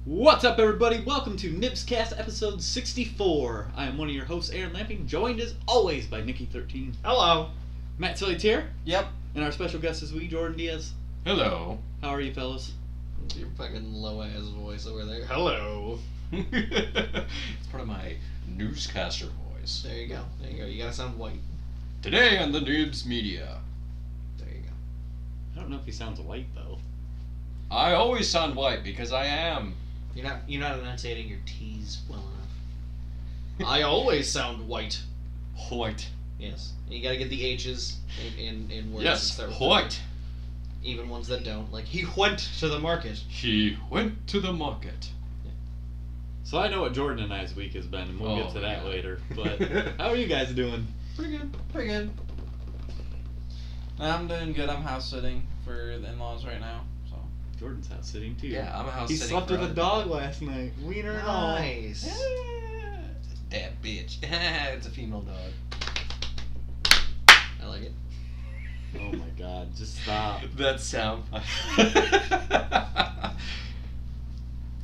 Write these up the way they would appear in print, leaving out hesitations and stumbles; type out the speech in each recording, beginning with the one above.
What's up, everybody? Welcome to NIBScast episode 64. I am one of your hosts, Aaron Lamping, joined as always by Nikki13. Hello. Matt Silly's here. Yep. And our special guest this week, Jordan Diaz. Hello. How are you, fellas? Your fucking low-ass voice over there. Hello. It's part of my newscaster voice. There you go. There you go. You gotta sound white. Today on the NIBSmedia. There you go. I don't know if he sounds white, though. I always sound white because I am. You're not enunciating your T's well enough. I always sound white. White. Yes. You gotta get the H's in words. that Yes, start with white. Even ones that don't. Like, he went to the market. He went to the market. So I know what Jordan and I's week has been, and we'll get to that God. later. But how are you guys doing? Pretty good. Pretty good. I'm doing good. I'm house sitting for the in-laws right now. So Jordan's house sitting, too. Yeah, I'm a house He sitting slept for with a other dog last night. Wiener and all. Nice. That bitch. It's a female dog. I like it. Oh my god, just stop. That sound.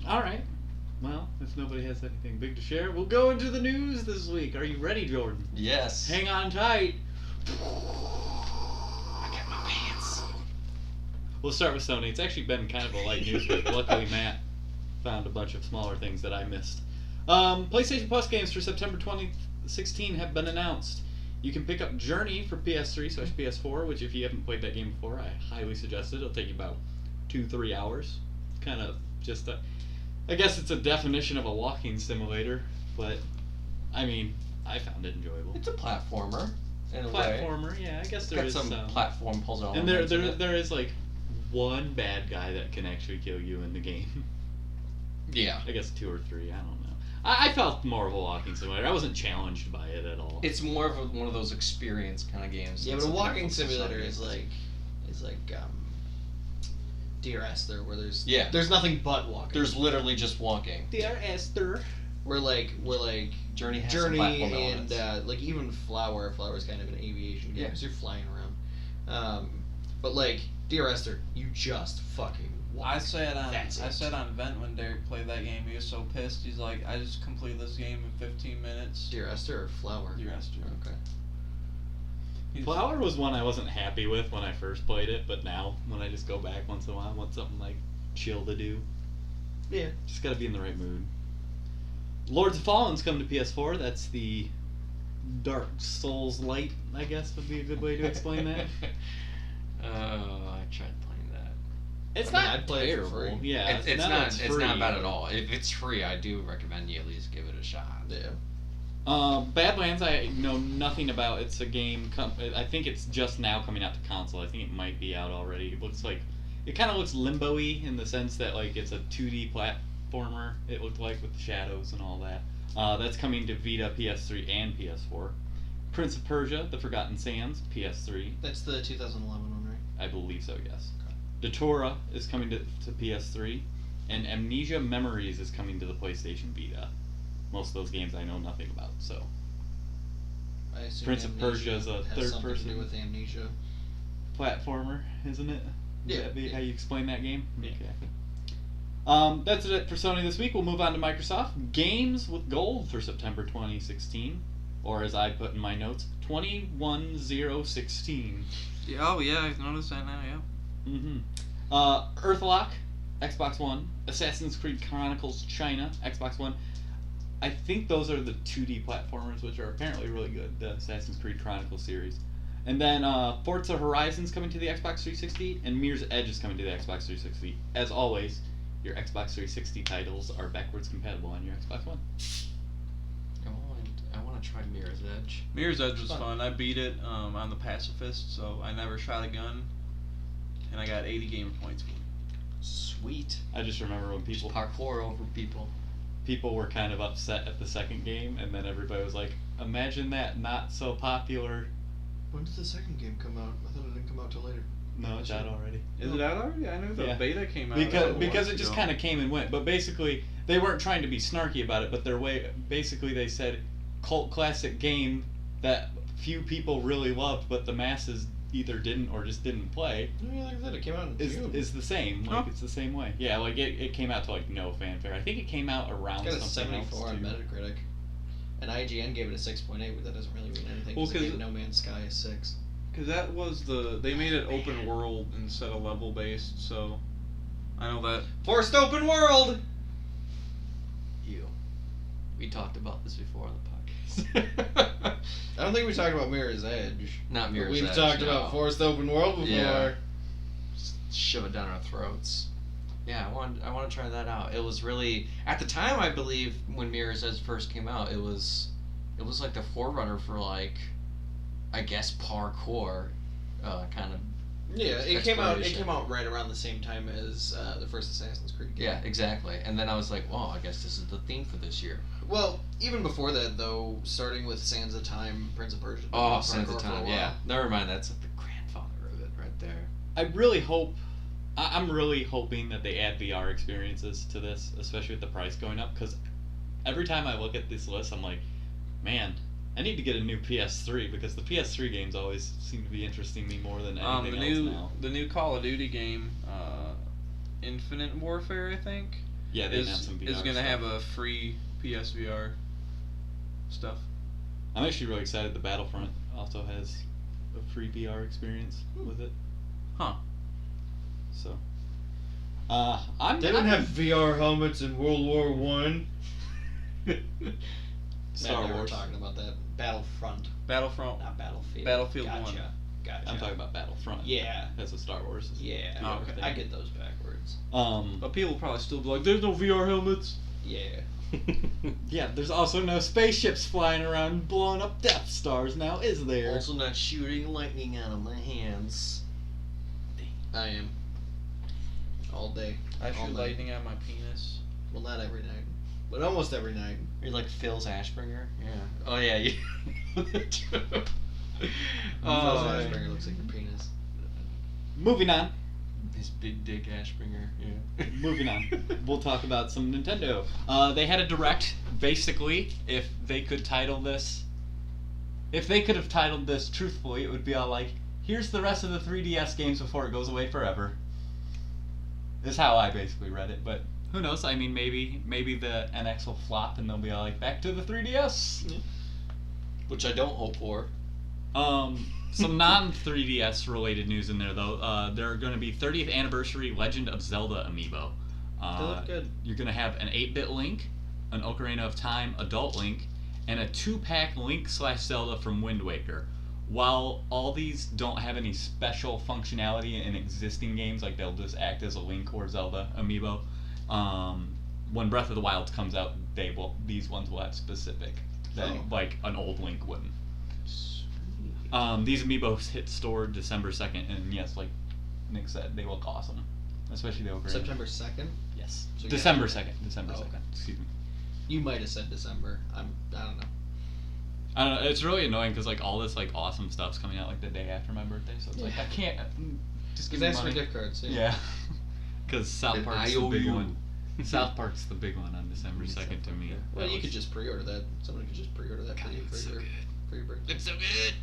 Alright. Well, if nobody has anything big to share, we'll go into the news this week. Are you ready, Jordan? Yes. Hang on tight. I got my pants. We'll start with Sony. It's actually been kind of a light news week. Luckily, Matt found a bunch of smaller things that I missed. PlayStation Plus games for September 2016 have been announced. You can pick up Journey for PS3/PS4, which if you haven't played that game before, I highly suggest it. It'll take you about 2-3 hours. Kind of just I guess it's a definition of a walking simulator, but I mean, I found it enjoyable. It's a platformer. In a way. Platformer, yeah, I guess It's there got is some platform puzzle and elements in it. there is like one bad guy that can actually kill you in the game. Yeah. I guess 2 or 3, I don't know. I felt more of a walking simulator. I wasn't challenged by it at all. It's more of one of those experience kind of games. Yeah, than but a something walking that focuses on simulator is games. like Dear Esther, where there's nothing but walking. There's literally just walking. Dear Esther. We're like Journey has some platform and elements. like even Flower's kind of an aviation game Yeah. because you're flying around. But like Dear Esther, you just fucking walk. I said That's it. on Vent when Derek played that game. He was so pissed. He's like, I just completed this game in 15 minutes. Dear Esther or Flower? Dear Esther. Okay. He's- Flower was one I wasn't happy with when I first played it, but now when I just go back once in a while, I want something like chill to do. Yeah. Just gotta be in the right mood. Lords of Fallen's come to PS4. That's the Dark Souls Light, I guess would be a good way to explain that. I tried playing that. It's I mean, not I'd play it for terrible. free. Yeah, It's now not. it's It's free. not bad at all. If it's free, I do recommend you at least give it a shot. Yeah. Badlands, I know nothing about. It's a game. I think it's just now coming out to console. I think it might be out already. It looks like it kind of looks limbo-y in the sense that like it's a 2D platformer. It looked like with the shadows and all that. That's coming to Vita, PS3, and PS4. Prince of Persia: The Forgotten Sands, PS3. That's the 2011 one, right? I believe so. Yes. Datora is coming to PS3, and Amnesia Memories is coming to the PlayStation Vita. Most of those games I know nothing about, so. I assume Prince of Amnesia Persia is a has third something person. to do with Amnesia. Platformer, isn't it? Would Yeah, that be yeah. how you explain that game? Yeah. Okay. That's it for Sony this week. We'll move on to Microsoft. Games with gold for September 2016. Or as I put in my notes, 21016. Yeah, oh, yeah, I've noticed that now, yeah. Mm-hmm. Earthlock, Xbox One. Assassin's Creed Chronicles China, Xbox One. I think those are the 2D platformers, which are apparently really good, the Assassin's Creed Chronicles series. And then Forza Horizon's coming to the Xbox 360, and Mirror's Edge is coming to the Xbox 360. As always, your Xbox 360 titles are backwards compatible on your Xbox One. I want to try Mirror's Edge. Mirror's Edge was fun. I beat it on the Pacifist, so I never shot a gun. And I got 80 gamer points for it. Sweet. I just remember when Just people parkour over people. were kind of upset at the second game, and then everybody was like, imagine that not so popular. When did the second game come out? I thought it didn't come out till later. No, it's out already. Is it out already? I knew the Yeah. beta came out. Because it just kind of came and went. But basically, they weren't trying to be snarky about it, but basically they said cult classic game that few people really loved, but the masses either didn't or just didn't play Yeah, like I said, it came out in June. is the same. Like Oh. it's the same way. Yeah, like it came out to like no fanfare. I think it came out around It's got a something 74 else on too. Metacritic. And IGN gave it a 6.8, but that doesn't really mean anything. Well, Because it 'cause- gave No Man's Sky a 6. Because that was they made it open world instead of level based, so I know that. Forced open world! We talked about this before on the podcast. I don't think we talked about Mirror's Edge. Not But Mirror's we've Edge, talked no. about Forced Open World before. Yeah. Just shove it down our throats. Yeah, I want to try that out. It was really, at the time, I believe when Mirror's Edge first came out, it was like the forerunner for like, I guess parkour, kind of. Yeah, it came Exploration. out right around the same time as the first Assassin's Creed game. Yeah, exactly. And then I was like, well, I guess this is the theme for this year. Well, even before that, though, starting with Sands of Time, Prince of Persia. Oh, parkour Sands of for a Time. while. Yeah, never mind. That's like the grandfather of it right there. I really hope. I'm really hoping that they add VR experiences to this, especially with the price going up. Because every time I look at this list, I'm like, man, I need to get a new PS3 because the PS3 games always seem to be interesting me more than anything The new Call of Duty game, Infinite Warfare, I think. Yeah, they announced some VR is gonna stuff. have a free PSVR stuff. I'm actually really excited. The Battlefront also has a free VR experience with it. Huh. So, They didn't have VR helmets in World War One. Star We were Wars. talking about that. Battlefront, Battlefront. not Battlefield. Battlefield gotcha. 1. Gotcha. I'm talking about Battlefront. Yeah. As a Star Wars. Yeah. Oh, okay. I get those backwards. But people will probably still be like, "There's no VR helmets." Yeah. Yeah, there's also no spaceships flying around blowing up Death Stars now, is there? Also not shooting lightning out of my hands. I am. All day. I All shoot night. lightning at my penis. Well, not every night, but almost every night. You're like Phil's Ashbringer? Yeah. Oh, yeah. You... Phil's Ashbringer looks like your penis. Moving on. His big dick Ashbringer. Yeah. Moving on. We'll talk about some Nintendo. They had a direct. Basically, if they could title this, if they could have titled this truthfully, it would be all like, "Here's the rest of the 3DS games before it goes away forever." Is how I basically read it, but who knows? I mean, maybe the NX will flop and they'll be all like, "Back to the 3DS." Which I don't hope for. Some non-3DS related news in there though. There are going to be 30th anniversary Legend of Zelda amiibo. They look good. You're going to have an 8-bit Link, an Ocarina of Time adult Link, and a 2-pack Link/Zelda from Wind Waker. While all these don't have any special functionality in existing games, like they'll just act as a Link or Zelda amiibo, when Breath of the Wild comes out, these ones will have specific that like an old Link wouldn't. These amiibos hit store December 2nd, and yes, like Nick said, they look awesome, especially the Ocarina. September 2nd? Yes, So yeah. December 2nd. December Oh, 2nd. okay. Excuse me. You might have said December. I don't know. I don't know. It's really annoying because like all this like awesome stuff's coming out like the day after my birthday, so it's like I can't just give Because me that's for money. gift cards. Yeah, because South An Park's the big IOU. one. South Park's the big one on December 2nd to me. Well, That you could was- just pre-order that. Somebody could just pre-order that for you it's so good. for your birthday. It's so good.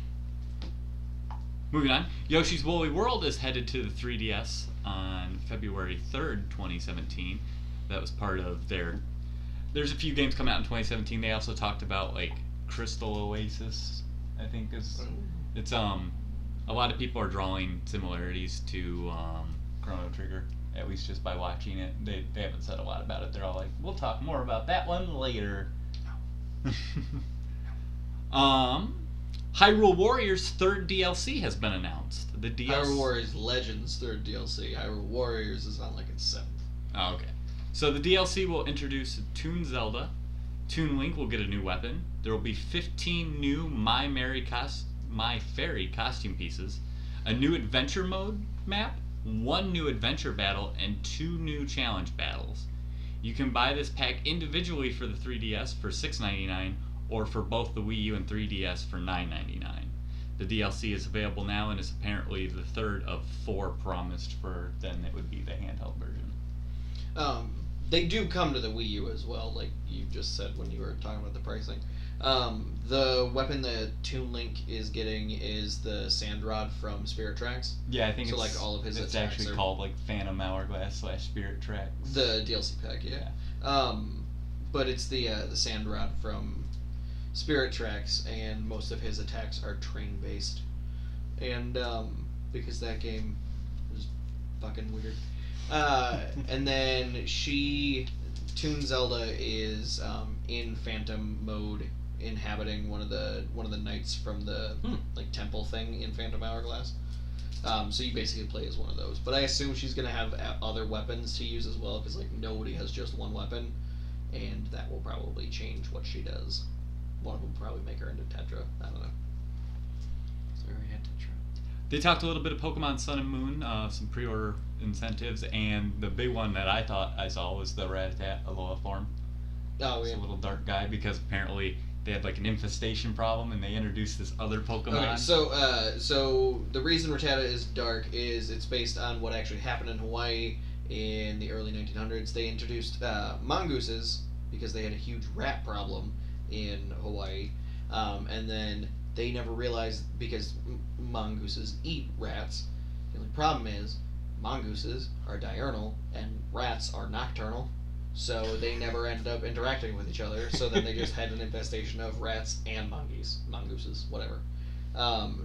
Moving on, Yoshi's Woolly World is headed to the 3DS on February 3rd, 2017. That was part of their. There's a few games coming out in 2017. They also talked about like Crystal Oasis. I think is it's a lot of people are drawing similarities to Chrono Trigger, at least just by watching it. They haven't said a lot about it. They're all like, we'll talk more about that one later. Hyrule Warriors 3rd DLC has been announced. The DLC. Hyrule Warriors Legends 3rd DLC. Hyrule Warriors is on like its 7th. Oh, okay. So the DLC will introduce Toon Zelda. Toon Link will get a new weapon. There will be 15 new My Fairy costume pieces, a new adventure mode map, 1 new adventure battle, and 2 new challenge battles. You can buy this pack individually for the 3DS for $6.99 or for both the Wii U and 3DS for $9.99. The DLC is available now and is apparently the 3rd of 4 promised for then it would be the handheld version. They do come to the Wii U as well, like you just said when you were talking about the pricing. The weapon that Toon Link is getting is the Sand Rod from Spirit Tracks. Yeah, I think So, it's like, all of his it's attacks actually are- called like Phantom Hourglass / Spirit Tracks. The DLC pack, yeah. But it's the Sand Rod from Spirit Tracks, and most of his attacks are train based, and because that game is fucking weird. And then Toon Zelda is in Phantom mode, inhabiting one of the knights from the like temple thing in Phantom Hourglass. So you basically play as one of those. But I assume she's gonna have other weapons to use as well, because like nobody has just one weapon, and that will probably change what she does. One of them will probably make her into Tetra. I don't know. Sorry, I had to try. They talked a little bit of Pokemon Sun and Moon, some pre-order incentives, and the big one that I thought I saw was the Rattata Alola form. Oh It's yeah. a little dark guy because apparently they had like an infestation problem, and they introduced this other Pokemon. Okay, so the reason Rattata is dark is it's based on what actually happened in Hawaii in the early 1900s. They introduced mongooses because they had a huge rat problem in Hawaii, and then they never realized, because mongooses eat rats. The only problem is mongooses are diurnal and rats are nocturnal. So they never ended up interacting with each other. So then they just had an infestation of rats and mongooses, whatever.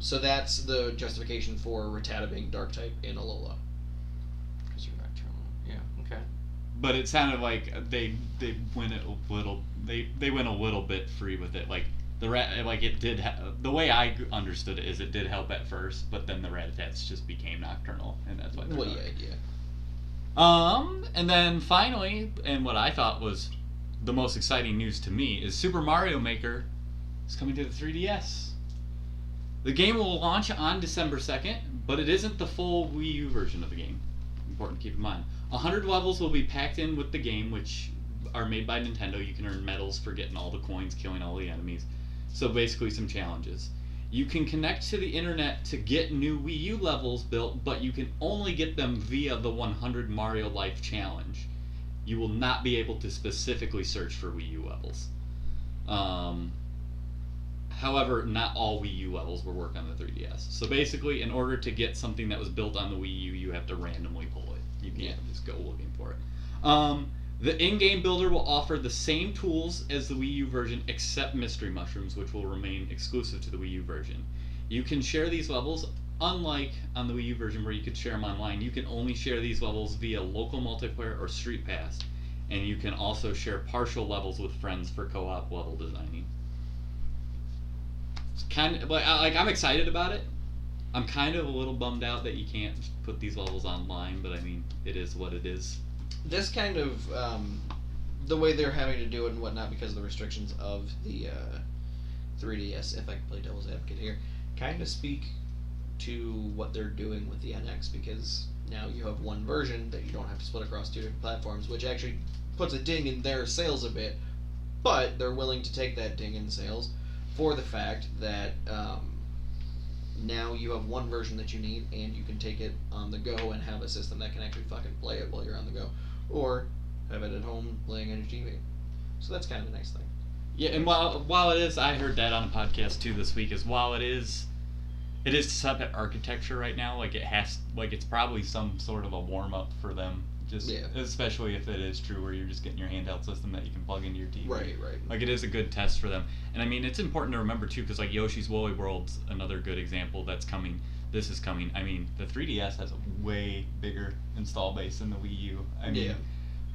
So that's the justification for Rattata being dark type in Alola. Because you're nocturnal. Yeah, okay. But it sounded like they went a little bit free with it. Like the rat, like it did. The way I understood it is it did help at first, but then the Rattatas just became nocturnal, and that's why. Well, yeah. And then finally, and what I thought was the most exciting news to me is Super Mario Maker is coming to the 3DS. The game will launch on December 2nd, but it isn't the full Wii U version of the game. Important to keep in mind. 100 levels will be packed in with the game, which are made by Nintendo. You can earn medals for getting all the coins, killing all the enemies. So basically some challenges. You can connect to the internet to get new Wii U levels built, but you can only get them via the 100 Mario Life Challenge. You will not be able to specifically search for Wii U levels. However, not all Wii U levels will work on the 3DS. So basically, in order to get something that was built on the Wii U, you have to randomly pull it. You can't just go looking for it. The in-game builder will offer the same tools as the Wii U version, except mystery mushrooms, which will remain exclusive to the Wii U version. You can share these levels, unlike on the Wii U version where you could share them online. You can only share these levels via local multiplayer or Street Pass, and you can also share partial levels with friends for co-op level designing. It's kind of like I'm excited about it. I'm kind of a little bummed out that you can't put these levels online, but I mean, it is what it is. This kind of the way they're having to do it and whatnot because of the restrictions of the 3DS, if I can play devil's advocate here, kind of speak to what they're doing with the NX, because now you have one version that you don't have to split across two different platforms, which actually puts a ding in their sales a bit, but they're willing to take that ding in sales for the fact that now you have one version that you need, and you can take it on the go and have a system that can actually fucking play it while you're on the go, or have it at home playing on your TV. So that's kind of a nice thing. Yeah, and while it is, I heard that on a podcast too this week, is while it is set at architecture right now, like it's probably some sort of a warm up for them. Just especially if it is true where you're just getting your handheld system that you can plug into your TV. Right. Like it is a good test for them. And I mean, it's important to remember too, because like Yoshi's Woolly World's another good example that's coming. This is coming. I mean, the 3DS has a way bigger install base than the Wii U. I mean,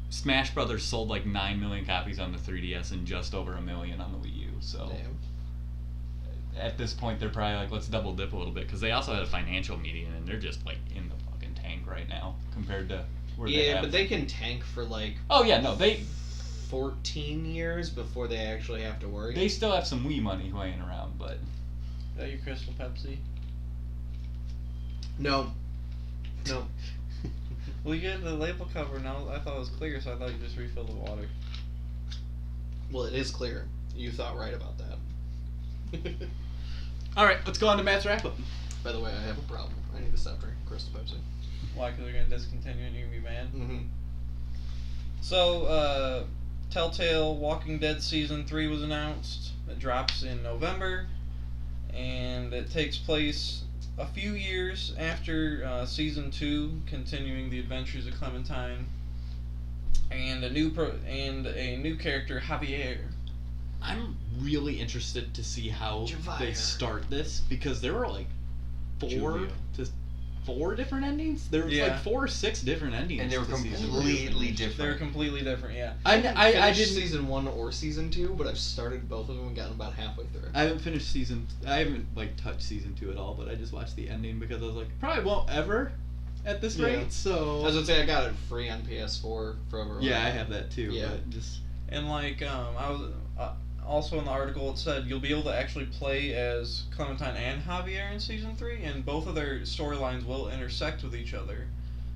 Smash Brothers sold like 9 million copies on the 3DS and just over 1 million on the Wii U. So at this point, they're probably like, let's double dip a little bit, because they also had a financial meeting and they're just like in the fucking tank right now compared to. But they can tank for like 14 years before they actually have to worry. They still have some Wii money laying around, but Is that your Crystal Pepsi? No. Well, you get the label cover now. I thought it was clear, so I thought you just refilled the water. Well, it is clear. You thought right about that. all right, let's go on to Matt's wrap up. By the way, I have a problem. I need to stop drinking Crystal Pepsi. Why? Because they're gonna discontinue and you're gonna be mad. Mm-hmm. So, Telltale Walking Dead Season 3 was announced. It drops in November, and it takes place a few years after Season 2, continuing the adventures of Clementine, and a new character, Javier. I'm really interested to see how Javier. they start this, because there were like Julia. four different endings. There was Yeah. like 4 or 6 different endings, And they were to season one. completely different. They're completely different, yeah. I Finished didn't. season 1 or season 2, but I've started both of them and gotten about halfway through. I haven't finished I haven't like touched season 2 at all, but I just watched the ending because I was like, probably won't ever at this Yeah. rate. So I was gonna say I got it free on PS4 forever. yeah, I have that too. Yeah. But just And like, I was also in the article, it said you'll be able to actually play as Clementine and Javier in Season 3, and both of their storylines will intersect with each other.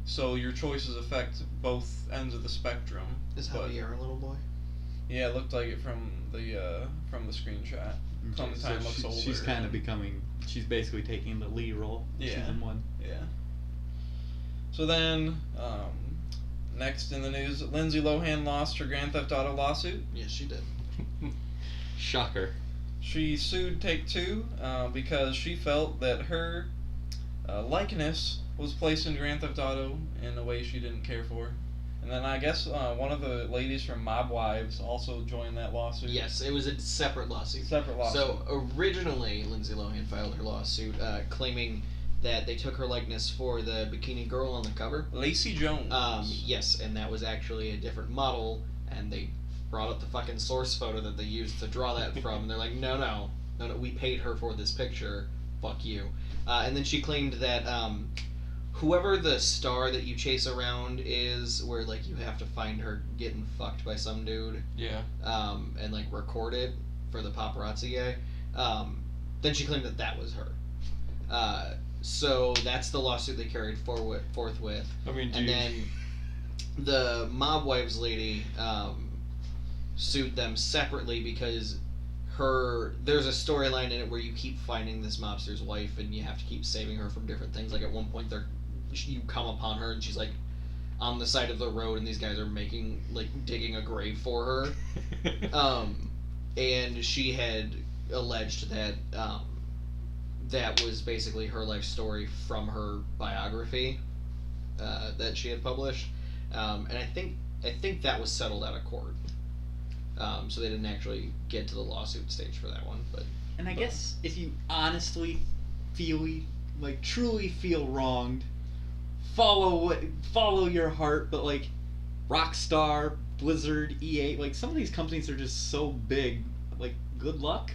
So your choices affect both ends of the spectrum. Is But- Javier a little boy? Yeah, it looked like it from the screenshot. Clementine looks older. she's kind of becoming. She's basically taking the lead role. In Yeah. Season 1. Yeah. So then, next in the news, Lindsay Lohan lost her Grand Theft Auto lawsuit. Yes, she did. Shocker. She sued Take-Two because she felt that her likeness was placed in Grand Theft Auto in a way she didn't care for. And then I guess one of the ladies from Mob Wives also joined that lawsuit. Yes, it was a separate lawsuit. Separate lawsuit. So originally, Lindsay Lohan filed her lawsuit claiming that they took her likeness for the bikini girl on the cover. Lacey Jones. Yes, and that was actually a different model, and they brought up the fucking source photo that they used to draw that from, and they're like, no, we paid her for this picture, fuck you. And then she claimed that whoever the star that you chase around is, where like you have to find her getting fucked by some dude, Yeah. and like record it for the paparazzi guy, then she claimed that that was her. So that's the lawsuit they carried forth with. I mean, And then the Mob Wives lady sued them separately because there's a storyline in it where you keep finding this mobster's wife and you have to keep saving her from different things. Like at one point you come upon her and she's like on the side of the road and these guys are digging a grave for her. And she had alleged that that was basically her life story from her biography that she had published, and I think that was settled out of court. So they didn't actually get to the lawsuit stage for that one, but. And I guess if you honestly truly feel wronged, follow your heart. But like, Rockstar, Blizzard, EA, like some of these companies are just so big. Like, good luck.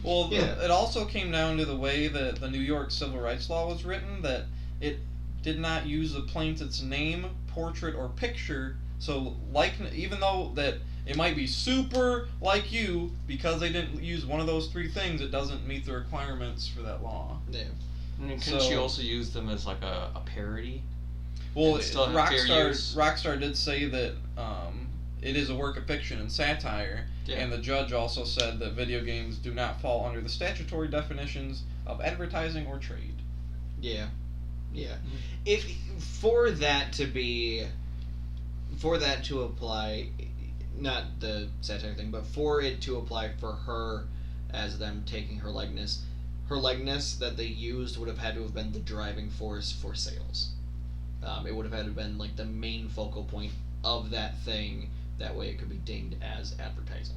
Well, Yeah. it also came down to the way that the New York civil rights law was written, that it did not use the plaintiff's name, portrait, or picture. So, even though that it might be super like you, because they didn't use one of those 3 things, it doesn't meet the requirements for that law. Yeah. I mean, couldn't she So- also use them as like a parody? Well, And still have fair use. Rockstar did say that it is a work of fiction and satire, Yeah. and the judge also said that video games do not fall under the statutory definitions of advertising or trade. Yeah. Yeah. If for that to apply, not the satire thing, but for it to apply for her as them taking her likeness that they used would have had to have been the driving force for sales. It would have had to have been like the main focal point of that thing. That way it could be dinged as advertising.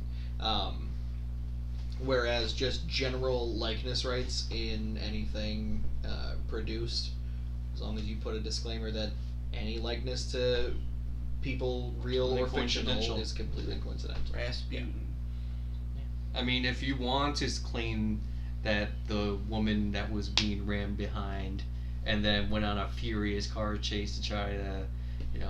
Whereas just general likeness rights in anything produced, as long as you put a disclaimer that any likeness to people, real Completely or fictional, coincidental. is completely coincidental. Rasputin. I mean, if you want to claim that the woman that was being rammed behind and then went on a furious car chase to try to,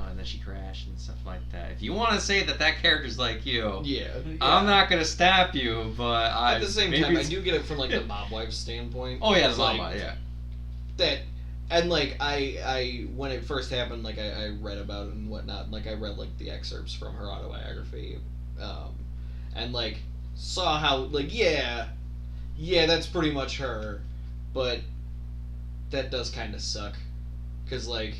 and then she crashed and stuff like that. If you want to say that character's like you, Yeah. I'm not gonna stop you, but At the same time, I it's- do get it from like the mob wife standpoint. Oh yeah, It's the like, mama, yeah. That, and like I when it first happened, like I read about it and whatnot. And, like I read like the excerpts from her autobiography, and like saw how like yeah, that's pretty much her, but that does kind of suck, because like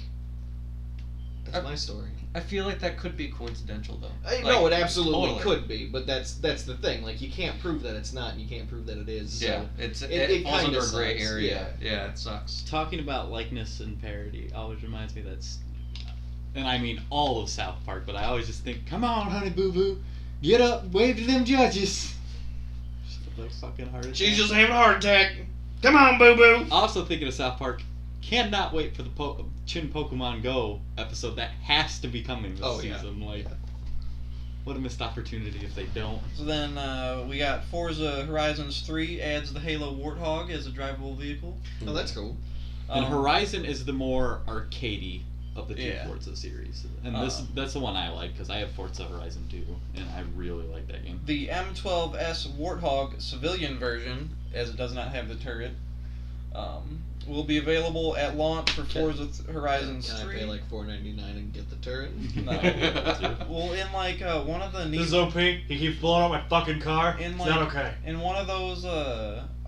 That's my story. I feel like that could be coincidental, though. No, it absolutely totally. could be, but that's the thing. Like, you can't prove that it's not, and you can't prove that it is. So Yeah, it falls kinda under a gray sucks, area. Yeah, it sucks. Talking about likeness and parody always reminds me that's, and I mean all of South Park, but I always just think, come on, honey boo boo, get up, wave to them judges. Just like fucking heart attack. She's just having a heart attack. Come on, boo boo. Also thinking of South Park, cannot wait for the Chin Pokemon Go episode that has to be coming this season. Like, what a missed opportunity if they don't. So then we got Forza Horizons 3 adds the Halo Warthog as a drivable vehicle. Oh, that's cool. And Horizon is the more arcadey of the two Yeah. Forza series, and that's the one I like because I have Forza Horizon 2, and I really like that game. The M12S Warthog civilian version, as it does not have the turret, will be available at launch for Forza Horizons Can 3. I pay like $4.99 and get the turret? No. Well, in like one of the This is OP. He keeps blowing up my fucking car. In It's like- not okay. in one of those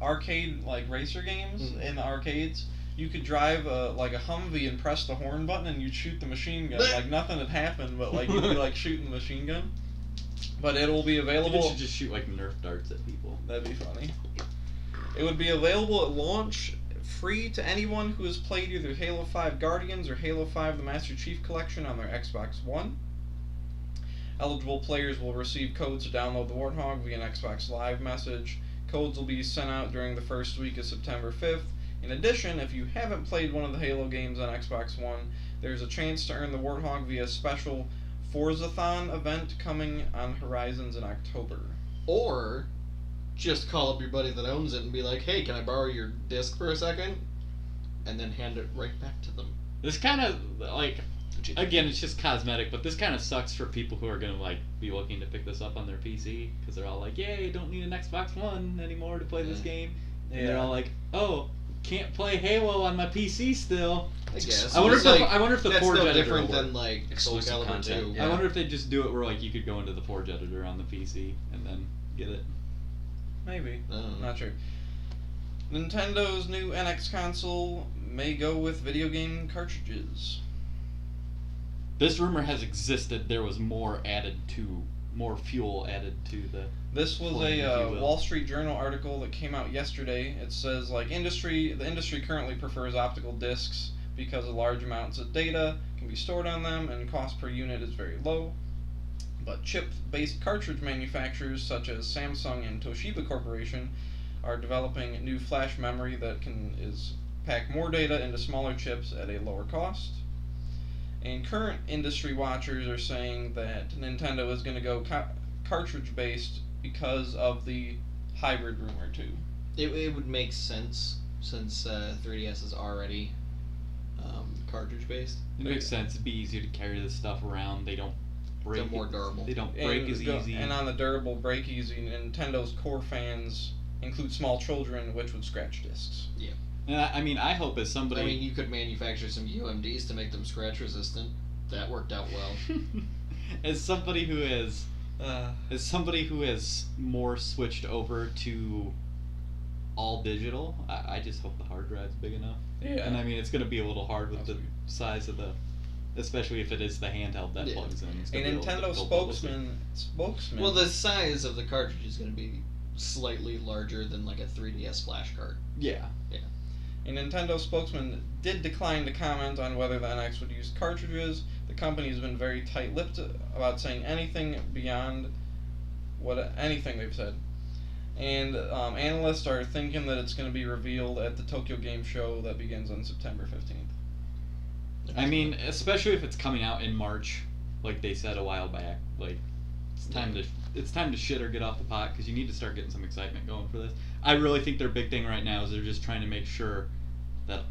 arcade like racer games in the arcades, you could drive like a Humvee and press the horn button and you'd shoot the machine gun. Like nothing had happened, but like you'd be like shooting the machine gun. But it will be You available. should just shoot like Nerf darts at people. That'd be funny. It would be available at launch, free to anyone who has played either Halo 5 Guardians or Halo 5 The Master Chief Collection on their Xbox One. Eligible players will receive codes to download the Warthog via an Xbox Live message. Codes will be sent out during the first week of September 5th. In addition, if you haven't played one of the Halo games on Xbox One, there's a chance to earn the Warthog via a special Forzathon event coming on Horizons in October. Or just call up your buddy that owns it and be like, hey, can I borrow your disc for a second? And then hand it right back to them. This kind of like, again, it's just cosmetic, but this kind of sucks for people who are gonna like be looking to pick this up on their PC because they're all like, "Yay, don't need an Xbox One anymore to play this game." And they're all like, "Oh, can't play Halo on my PC still." I guess. I wonder if It's I wonder if the that's Forge no editor different will work. than like Soul Exclusive Calibur content, 2. yeah. I wonder if they just do it where like you could go into the Forge editor on the PC and then get it. Maybe. I don't know. Not sure. Nintendo's new NX console may go with video game cartridges. This rumor has existed. There was more fuel added to the. This was Flame, if a you will. Wall Street Journal article that came out yesterday. It says the industry currently prefers optical discs because large amounts of data can be stored on them and cost per unit is very low. But chip-based cartridge manufacturers such as Samsung and Toshiba Corporation are developing new flash memory that is pack more data into smaller chips at a lower cost. And current industry watchers are saying that Nintendo is going to go cartridge-based because of the hybrid rumor too. It would make sense since 3DS is already cartridge based. It makes sense. It'd be easier to carry this stuff around. They don't break. They're more durable. They don't break as easy. And on the durable break easy, Nintendo's core fans include small children, which would scratch discs. Yeah. And I mean, I hope as somebody. I mean, you could manufacture some UMDs to make them scratch resistant. That worked out well. as somebody who has more switched over to all digital, I just hope the hard drive's big enough. Yeah. And I mean, it's going to be a little hard with the size of the, especially if it is the handheld that Yeah. plugs in. It's A gonna be a little Nintendo difficult. spokesman. Well, the size of the cartridge is going to be slightly larger than like a 3DS flash card. Yeah. A Nintendo spokesman did decline to comment on whether the NX would use cartridges. The company has been very tight-lipped about saying anything beyond anything they've said. And analysts are thinking that it's going to be revealed at the Tokyo Game Show that begins on September 15th. I mean, especially if it's coming out in March, like they said a while back. Like, it's time to shit or get off the pot because you need to start getting some excitement going for this. I really think their big thing right now is they're just trying to make sure that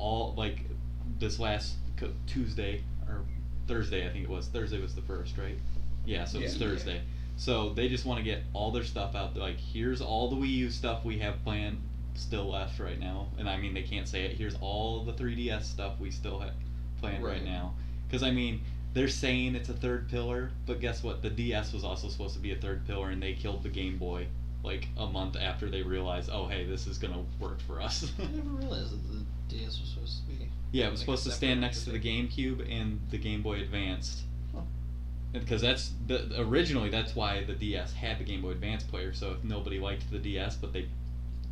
this last Tuesday or Thursday, I think it was. Thursday was the first, right? Yeah, so it's Yeah. Thursday. So they just want to get all their stuff out there. Like, here's all the Wii U stuff we have planned still left right now. And I mean, they can't say it. Here's all the 3DS stuff we still have planned right now. Because, I mean, they're saying it's a third pillar, but guess what? The DS was also supposed to be a third pillar, and they killed the Game Boy like a month after they realized, oh hey, this is gonna work for us. I never realized that the DS was supposed to be. Yeah, it was like supposed a to stand separate next to the GameCube and the Game Boy Advanced. Huh. Because originally that's why the DS had the Game Boy Advance player. So if nobody liked the DS but they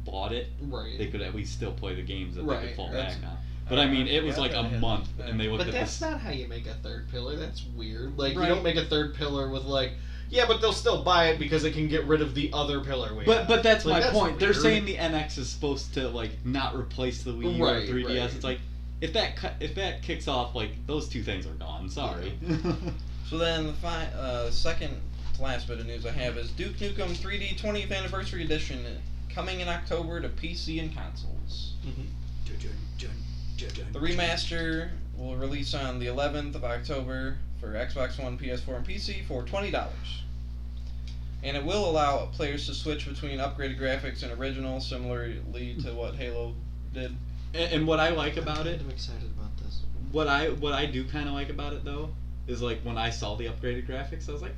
bought it, Right. they could at least still play the games that they Right, could fall that's- back on. But I mean, it was Yeah, like a they had month, that. and they looked But at that's this. not how you make a third pillar. That's weird. Like, Right. you don't make a third pillar with, like, yeah, but they'll still buy it because it can get rid of the other pillar we have. But that's Like, my that's point. They're weird. saying the NX is supposed to like not replace the Wii U or Right, 3DS. right. It's like if that kicks off, like those two things are gone. Sorry. So then the second to last bit of news I have is Duke Nukem 3D 20th Anniversary Edition coming in October to PC and consoles. The remaster will release on the 11th of October for Xbox One, PS4, and PC for $20. And it will allow players to switch between upgraded graphics and original, similarly to what Halo did. And what I like about it, I'm excited about this. what I do kind of like about it though, is like when I saw the upgraded graphics, I was like,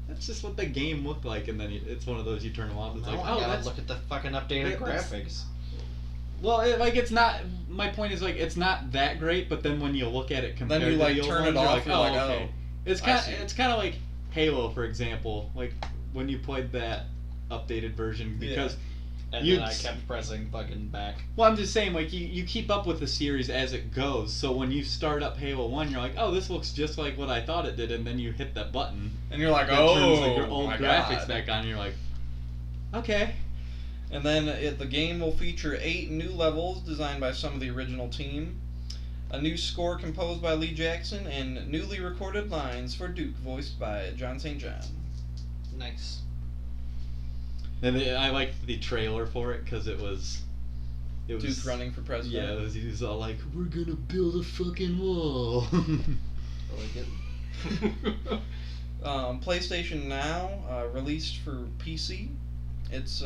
that's just what the game looked like, and then it's one of those you turn them off. It's like, Now I oh, gotta that's look at the fucking updated that's- graphics. well, it's not. My point is like it's not that great, but then when you look at it compared Then you, to like, the old turn it ones, you're off, like, you're oh, like, okay. oh, It's I kind see. it's kind of like Halo, for example. Like when you played that updated version, because And you then I kept pressing fucking back. well, I'm just saying, like you keep up with the series as it goes. So when you start up Halo 1, you're like, oh, this looks just like what I thought it did, and then you hit that button. And you're like, That oh, turns like your old my graphics God. back on, and you're like, okay. And then the game will feature 8 new levels designed by some of the original team, a new score composed by Lee Jackson, and newly recorded lines for Duke, voiced by John St. John. Nice. And I liked the trailer for it because it was Duke running for president. Yeah, he was all like, "We're gonna build a fucking wall." I like it. PlayStation Now released for PC. It's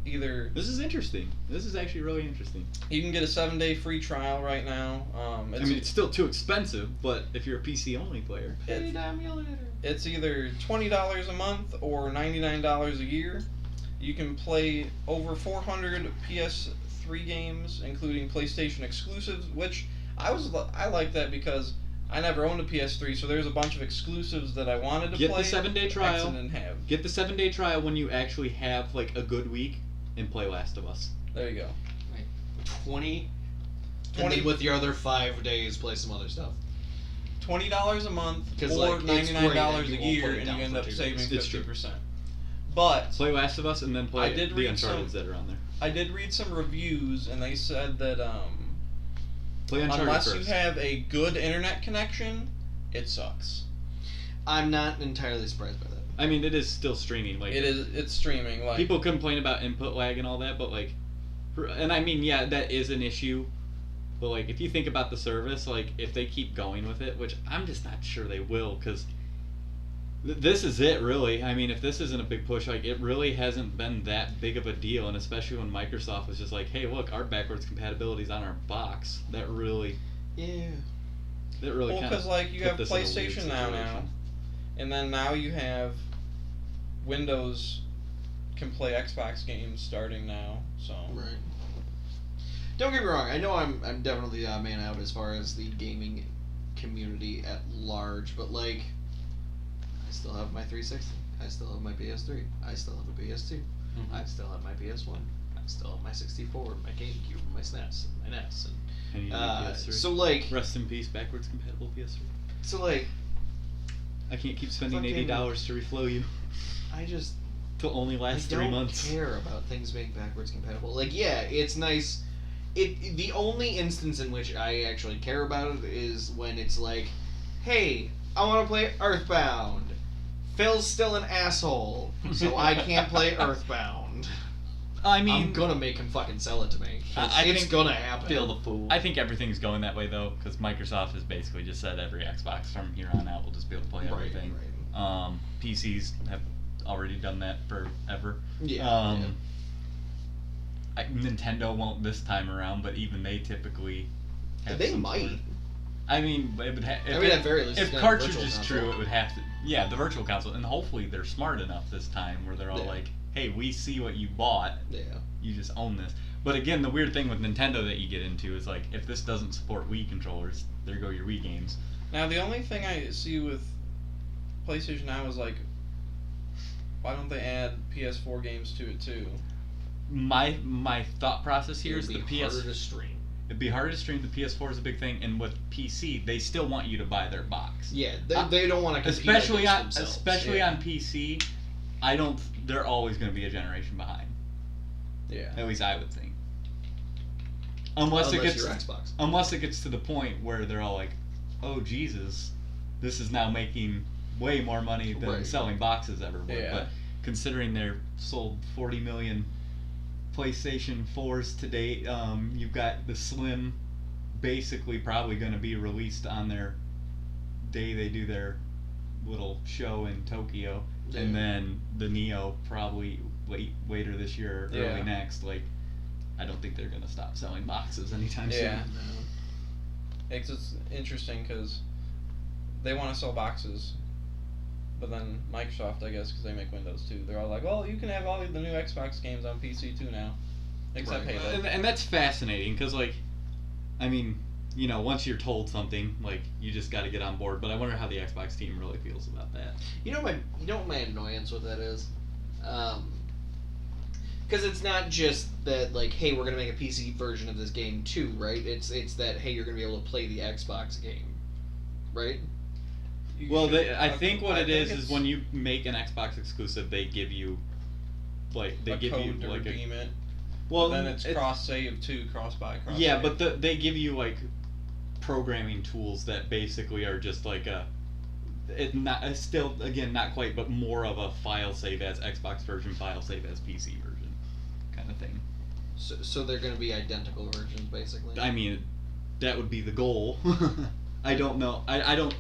either This is interesting. This is actually really interesting. you can get a 7-day free trial right now. I mean, it's still too expensive, but if you're a PC only player, Paid emulator. It's either $20 a month or $99 a year. You can play over 400 PS3 games, including PlayStation exclusives, which I like that because I never owned a PS3, so there's a bunch of exclusives that I wanted to get play. the 7-day X trial. didn't have. Get the 7-day trial when you actually have like a good week and play Last of Us. There you go. 20. And then with your other 5 days, play some other stuff. $20 a month 'Cause, or like, it's great $99 that a you won't year, put it and down you end for up 2 saving days. It's true. 50%. But Play Last of Us and then play I did the read Uncharted some- that are on there. I did read some reviews, and they said that Play Uncharted unless first. you have a good internet connection, it sucks. I'm not entirely surprised by that. I mean, it is still streaming. Like It's streaming. Like people complain about input lag and all that, but like, and I mean, yeah, that is an issue. But like, if you think about the service, like if they keep going with it, which I'm just not sure they will, because this is it really. I mean, if this isn't a big push, like it really hasn't been that big of a deal, and especially when Microsoft was just like, hey, look, our backwards compatibility is on our box. That really Yeah. well, kind because of like you put have this in a weird PlayStation now, situation. and then now you have Windows can play Xbox games starting now. So Right. Don't get me wrong. I know I'm definitely the odd man out as far as the gaming community at large, but like, I still have my 360. I still have my PS3. I still have a PS2. I still have my PS1. I still have my 64, my GameCube, my SNES, and my NES. And you need And, PS3. so like, Rest in peace, backwards compatible PS3. so like, I can't keep spending Fucking- $80 to reflow you. I just To only last I 3 don't months. care about things being backwards compatible. Like, yeah, it's nice. The only instance in which I actually care about it is when it's like, hey, I want to play Earthbound. Phil's still an asshole, so I can't play Earthbound. I mean, I'm gonna make him fucking sell it to me. I It's think- gonna happen. Feel the fool. I think everything's going that way though, because Microsoft has basically just said every Xbox from here on out will just be able to play Right, everything. right. PCs have already done that forever. Yeah. Nintendo won't this time around, but even they typically have They some might. sort of- I mean, it would I mean, at very least, if it's gonna have a cartridge virtual is console. true, it would have to. Yeah, the virtual console, and hopefully they're smart enough this time where they're all Yeah. like, hey, we see what you bought. Yeah. You just own this. But again, the weird thing with Nintendo that you get into is like, if this doesn't support Wii controllers, there go your Wii games. Now, the only thing I see with PlayStation Now is like, why don't they add PS4 games to it too? My thought process here is the harder to stream. It'd be harder to stream. The PS4 is a big thing, and with PC, they still want you to buy their box. Yeah, they don't want to compete especially against on themselves. on PC. They're always going to be a generation behind. Yeah. At least I would think. Unless it gets your Xbox. Unless it gets to the point where they're all like, "Oh Jesus, this is now making way more money than selling boxes ever would." Yeah. But considering they've sold 40 million PlayStation 4s to date, you've got the Slim basically probably going to be released on their day they do their little show in Tokyo, and then the Neo probably later this year or early next. Like, I don't think they're going to stop selling boxes anytime soon. Yeah. It's just interesting because they want to sell boxes, but then Microsoft, I guess, because they make Windows too, they're all like, well, you can have all the new Xbox games on PC too now, except Halo. And that's fascinating because, like, I mean, you know, once you're told something, like, you just got to get on board. But I wonder how the Xbox team really feels about that. You know what my annoyance with that is? Because it's not just that, like, hey, we're gonna make a PC version of this game too, right? It's that, hey, you're gonna be able to play the Xbox game, right? Well, I think what it is when you make an Xbox exclusive, they give you, like, a code to redeem it. Well, then it's cross save too, cross buy, cross. Yeah, save. but they give you like programming tools that basically are just like it's still again not quite, but more of a file save as Xbox version, file save as PC version, kind of thing. So they're going to be identical versions, basically. I mean, that would be the goal. I don't know. I don't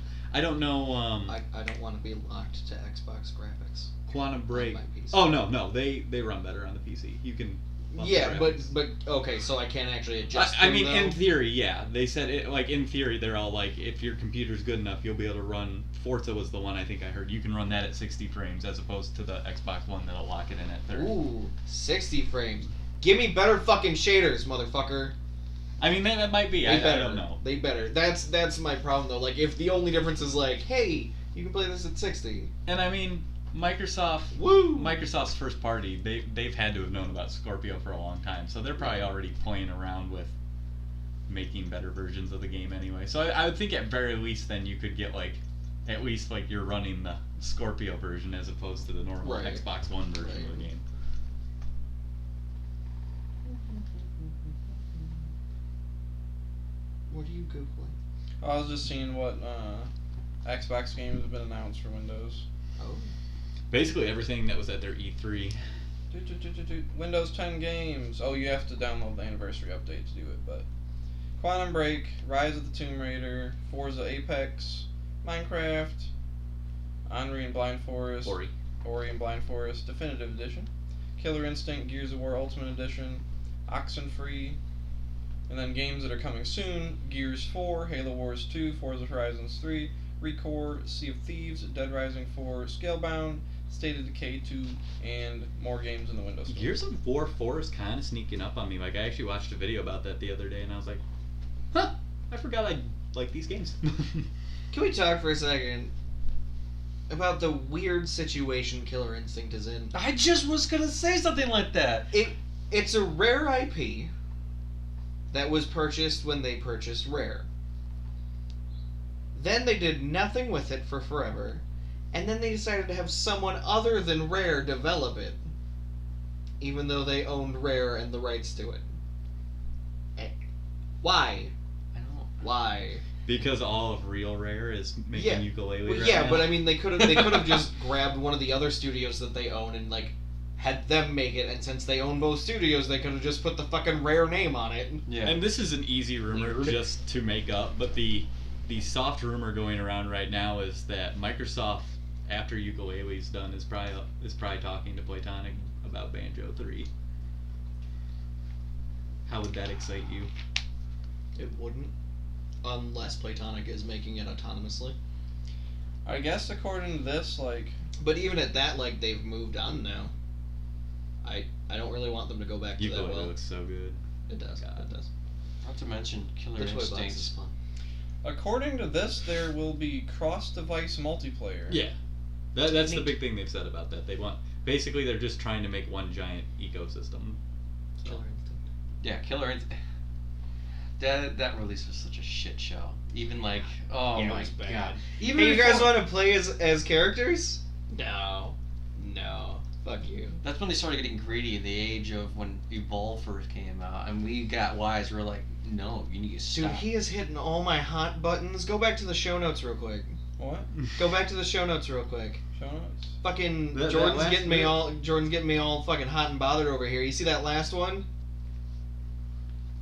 know. I don't want to be locked to Xbox graphics. Quantum Break. On my PC. Oh no, they run better on the PC. You can. Yeah, but okay, so I can't actually adjust. I mean, in theory, yeah. They said it like in theory. They're all like, if your computer's good enough, you'll be able to run. Forza was the one I think I heard. You can run that at 60 frames as opposed to the Xbox One that'll lock it in at 30. Ooh, 60 frames. Give me better fucking shaders, motherfucker. I mean, that might be. I don't know. They better. That's my problem though. Like, if the only difference is like, hey, you can play this at 60. And I mean, Microsoft's first party, they've had to have known about Scorpio for a long time, so they're probably already playing around with making better versions of the game anyway. So I would think at very least then you could get like, at least like you're running the Scorpio version as opposed to the normal Xbox One version of the game. What are you Googling? I was just seeing what Xbox games have been announced for Windows. Oh. Basically everything that was at their E3. Windows 10 games. Oh, you have to download the anniversary update to do it, but Quantum Break, Rise of the Tomb Raider, Forza Apex, Minecraft, Ori and Blind Forest, Ori and Blind Forest Definitive Edition, Killer Instinct Gears of War Ultimate Edition, Oxenfree, and then games that are coming soon: Gears 4, Halo Wars 2, Forza Horizons 3, Recore, Sea of Thieves, Dead Rising 4, Scalebound, State of Decay 2, and more games in the Windows Store. Gears of War 4 is kind of sneaking up on me. Like, I actually watched a video about that the other day, and I was like, huh, I forgot I like these games. Can we talk for a second about the weird situation Killer Instinct is in? I just was gonna say something like that. It's a Rare IP that was purchased when they purchased Rare. Then they did nothing with it for forever, and then they decided to have someone other than Rare develop it, even though they owned Rare and the rights to it. Why? I don't. Why? Because all of Real Rare is making ukulele Well, right yeah, now. but I mean, they could have just grabbed one of the other studios that they own and like had them make it, and since they own both studios, they could have just put the fucking Rare name on it. Yeah. And this is an easy rumor just to make up, but the soft rumor going around right now is that Microsoft, after Ukulele's done, is probably talking to Playtonic about Banjo 3. How would that excite you? It wouldn't, unless Playtonic is making it autonomously. I guess according to this, like, But even at that, like, they've moved on now. I don't really want them to go back to that. Ukulele Well, looks so good. it does. It does. Not to mention Killer The toy box is Instincts. fun. According to this, there will be cross-device multiplayer. Yeah, that's the Neat. big thing they've said about that. They want basically they're just trying to make one giant ecosystem. So. Killer Instinct. Yeah, Killer Instinct. That release was such a shit show. Even like, oh Yeah, it my was bad. god. Even Even you guys before- want to play as characters? No. Fuck you. That's when they started getting greedy in the age of when Evolve first came out, and we got wise. We were like, no, you need to Dude, stop. he is hitting all my hot buttons. Go back to the show notes real quick. What? Go back to the show notes real quick. Show notes? Fucking That Jordan's last getting me bit? all fucking hot and bothered over here. You see that last one?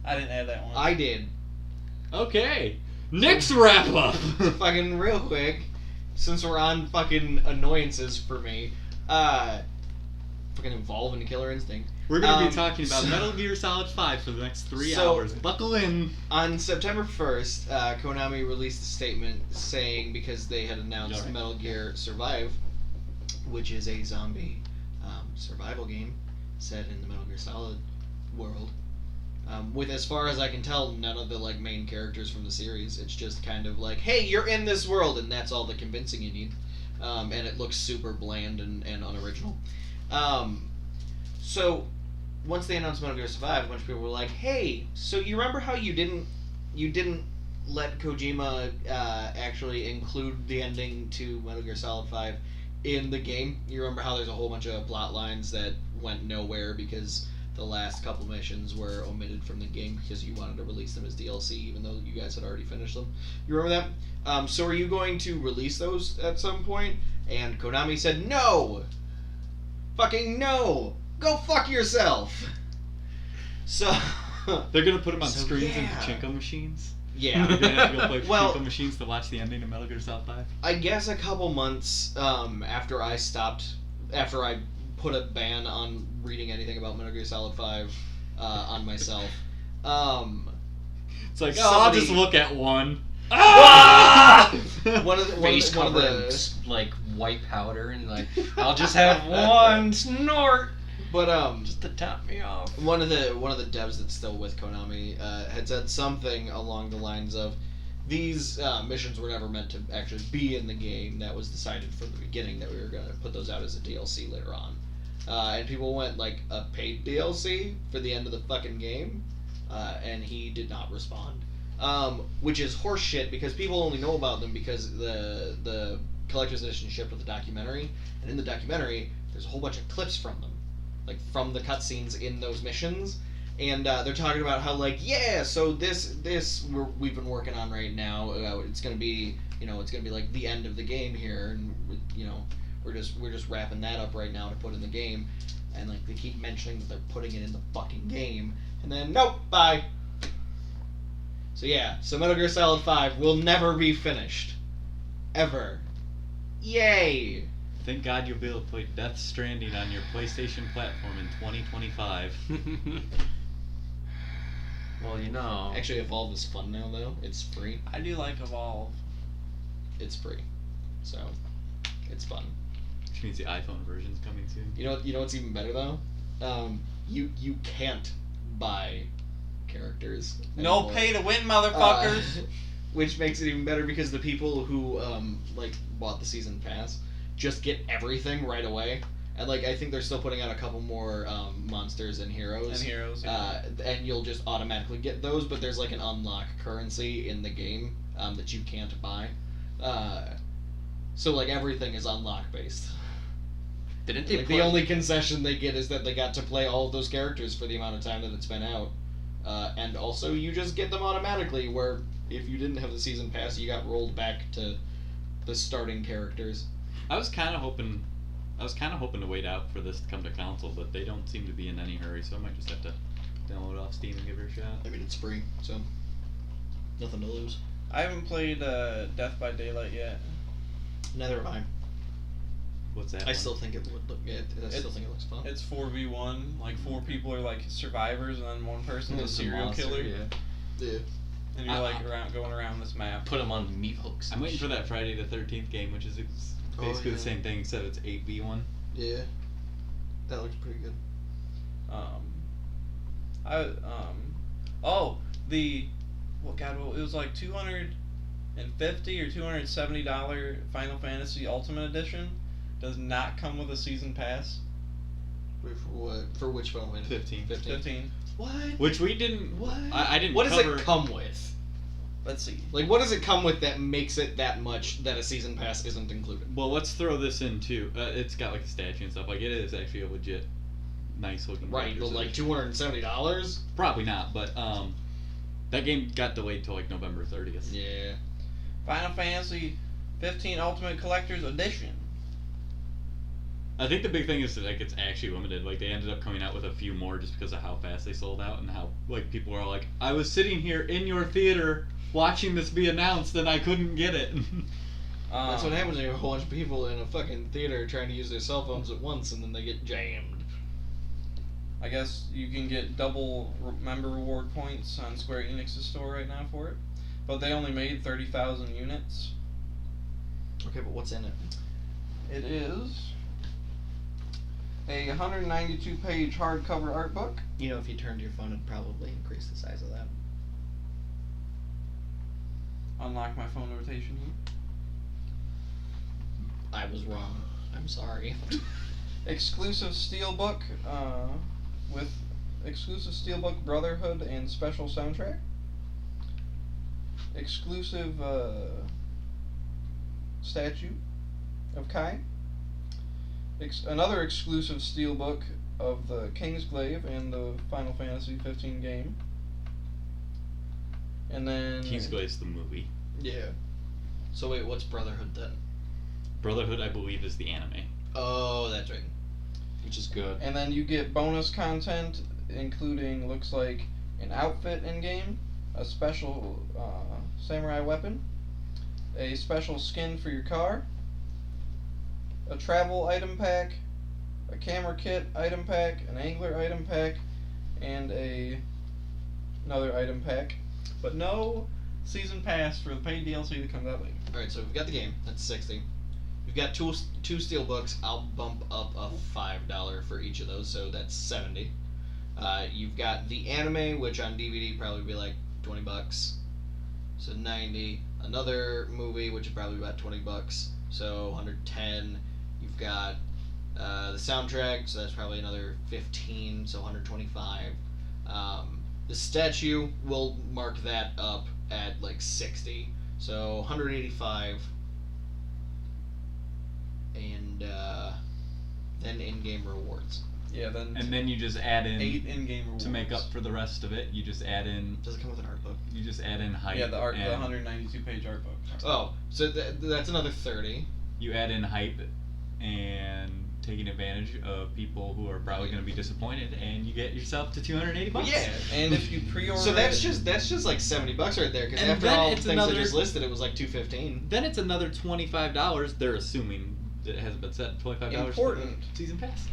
I didn't add that one. I did. Okay, next wrap up. Fucking real quick, since we're on fucking annoyances for me, fucking Evolve into Killer Instinct. We're gonna be Um, talking about so- Metal Gear Solid 5 for the next 3 So- hours. Buckle in. On September 1st, Konami released a statement saying, because they had announced Alright. Metal Gear Survive, which is a zombie survival game set in the Metal Gear Solid world, with, as far as I can tell, none of the like main characters from the series. It's just kind of like, hey, you're in this world, and that's all the convincing you need. And it looks super bland and unoriginal. So once they announced Metal Gear Survive, a bunch of people were like, hey, so you remember how you didn't let Kojima actually include the ending to Metal Gear Solid 5 in the game? You remember how there's a whole bunch of plot lines that went nowhere because the last couple missions were omitted from the game because you wanted to release them as DLC even though you guys had already finished them? You remember that? So are you going to release those at some point? And Konami said, no! Fucking no! Go fuck yourself! So... They're gonna put them on So, screens yeah. and pachinko machines. yeah. You're gonna have to go play Well- pachinko machines to watch the ending of Metal Gear Solid 5. I guess a couple months after I put a ban on reading anything about Metal Gear Solid 5 on myself. It's like, I'll just somebody- look at one. One of the Face one of covered in the like white powder, and like I'll just have one snort but just to top me off. one of the devs that's still with Konami had said something along the lines of, these missions were never meant to actually be in the game. That was decided from the beginning that we were going to put those out as a DLC later on. And people went, like, a paid DLC for the end of the fucking game, and he did not respond. Which is horseshit because people only know about them because the collector's edition shipped with a documentary, and in the documentary there's a whole bunch of clips from them, like from the cutscenes in those missions, and they're talking about how, like, yeah, so this we've been working on right now. It's gonna be like the end of the game here, and we're just wrapping that up right now to put in the game, and like they keep mentioning that they're putting it in the fucking game, and then nope, bye. So yeah, so Metal Gear Solid 5 will never be finished, ever. Yay! Thank God you'll be able to play Death Stranding on your PlayStation platform in 2025. Well, you know. Actually, Evolve is fun now though. It's free. I do like Evolve. It's free, so it's fun. Which means the iPhone version's coming soon. You know what's even better though? You can't buy characters. No anymore. pay to win, motherfuckers. Which makes it even better because the people who like bought the season pass just get everything right away. And like I think they're still putting out a couple more monsters and heroes. And heroes. Yeah. And you'll just automatically get those, but there's like an unlock currency in the game that you can't buy. So like everything is unlock based. Didn't they Like, put the only concession they get is that they got to play all of those characters for the amount of time that it's been out. And also you just get them automatically, where if you didn't have the season pass, you got rolled back to the starting characters. I was kind of hoping to wait out for this to come to console, but they don't seem to be in any hurry, so I might just have to download it off Steam and give it a shot. I mean, it's free, so nothing to lose. I haven't played Death by Daylight yet. Neither have I. What's that? I one? still think it would look good. I still think it looks fun. It's 4v1. Like 4 people are like survivors, and then one person's a It's a serial monster, killer. Yeah. Yeah. And you're like going around this map. Put them on meat hooks. I'm waiting for that Friday the 13th game, which is basically Oh, yeah. the same thing except it's 8v1. Yeah. That looks pretty good. It was like $250 or $270 Final Fantasy Ultimate Edition does not come with a season pass. Wait, for what? For which Final Fantasy? 15. 15. What? Which we didn't. What? I didn't. What does cover. it come with? Let's see. Like, what does it come with that makes it that much that a season pass isn't included? Well, let's throw this in too. It's got like a statue and stuff. Like it is actually a legit, nice looking. Right, but like $270? Probably not. But that game got delayed till like November 30th. Yeah. Final Fantasy 15 Ultimate Collector's Edition. I think the big thing is that like it's actually limited. Like they ended up coming out with a few more just because of how fast they sold out and how like people are like, I was sitting here in your theater watching this be announced and I couldn't get it. That's what happens when you have a whole bunch of people in a fucking theater trying to use their cell phones at once and then they get jammed. I guess you can get double member reward points on Square Enix's store right now for it, but they only made 30,000 units. Okay, but what's in it? It is a 192-page hardcover art book. You know, if you turned your phone, it'd probably increase the size of that. Unlock my phone rotation here. I was wrong. I'm sorry. Exclusive steelbook with exclusive steelbook Brotherhood and special soundtrack. Exclusive statue of Kai. Another exclusive steelbook of the Kingsglaive and the Final Fantasy 15 game. And then Kingsglaive's the movie. Yeah. So wait, what's Brotherhood then? Brotherhood, I believe, is the anime. Oh, that's right. Which is good. And then you get bonus content, including, looks like, an outfit in-game, a special samurai weapon, a special skin for your car, a travel item pack, a camera kit item pack, an angler item pack, and another item pack. But no season pass for the paid DLC that comes out later. Alright, so we've got the game. That's 60. We've got two steel books. I'll bump up a $5 for each of those, so that's 70. You've got the anime, which on DVD probably be like $20, so 90. Another movie, which would probably be about $20, so 110. You've got the soundtrack, so that's probably another 15, so 125. The statue will mark that up at like 60, so 185. And then in-game rewards. Yeah, then And then you just add in 8 in-game rewards to make up for the rest of it. You just add in. Does it come with an art book? You just add in height. Yeah, the 190. 192-page art book. Oh, so that's another 30. You add in hype and taking advantage of people who are probably going to be disappointed, and you get yourself to $280. Yeah. And if you pre-order, So that's just like $70 right there. Because And after then all the it's things I another- just listed, it was like $215. Then it's another $25. They're assuming that it hasn't been set. $25 Important. for the season pass.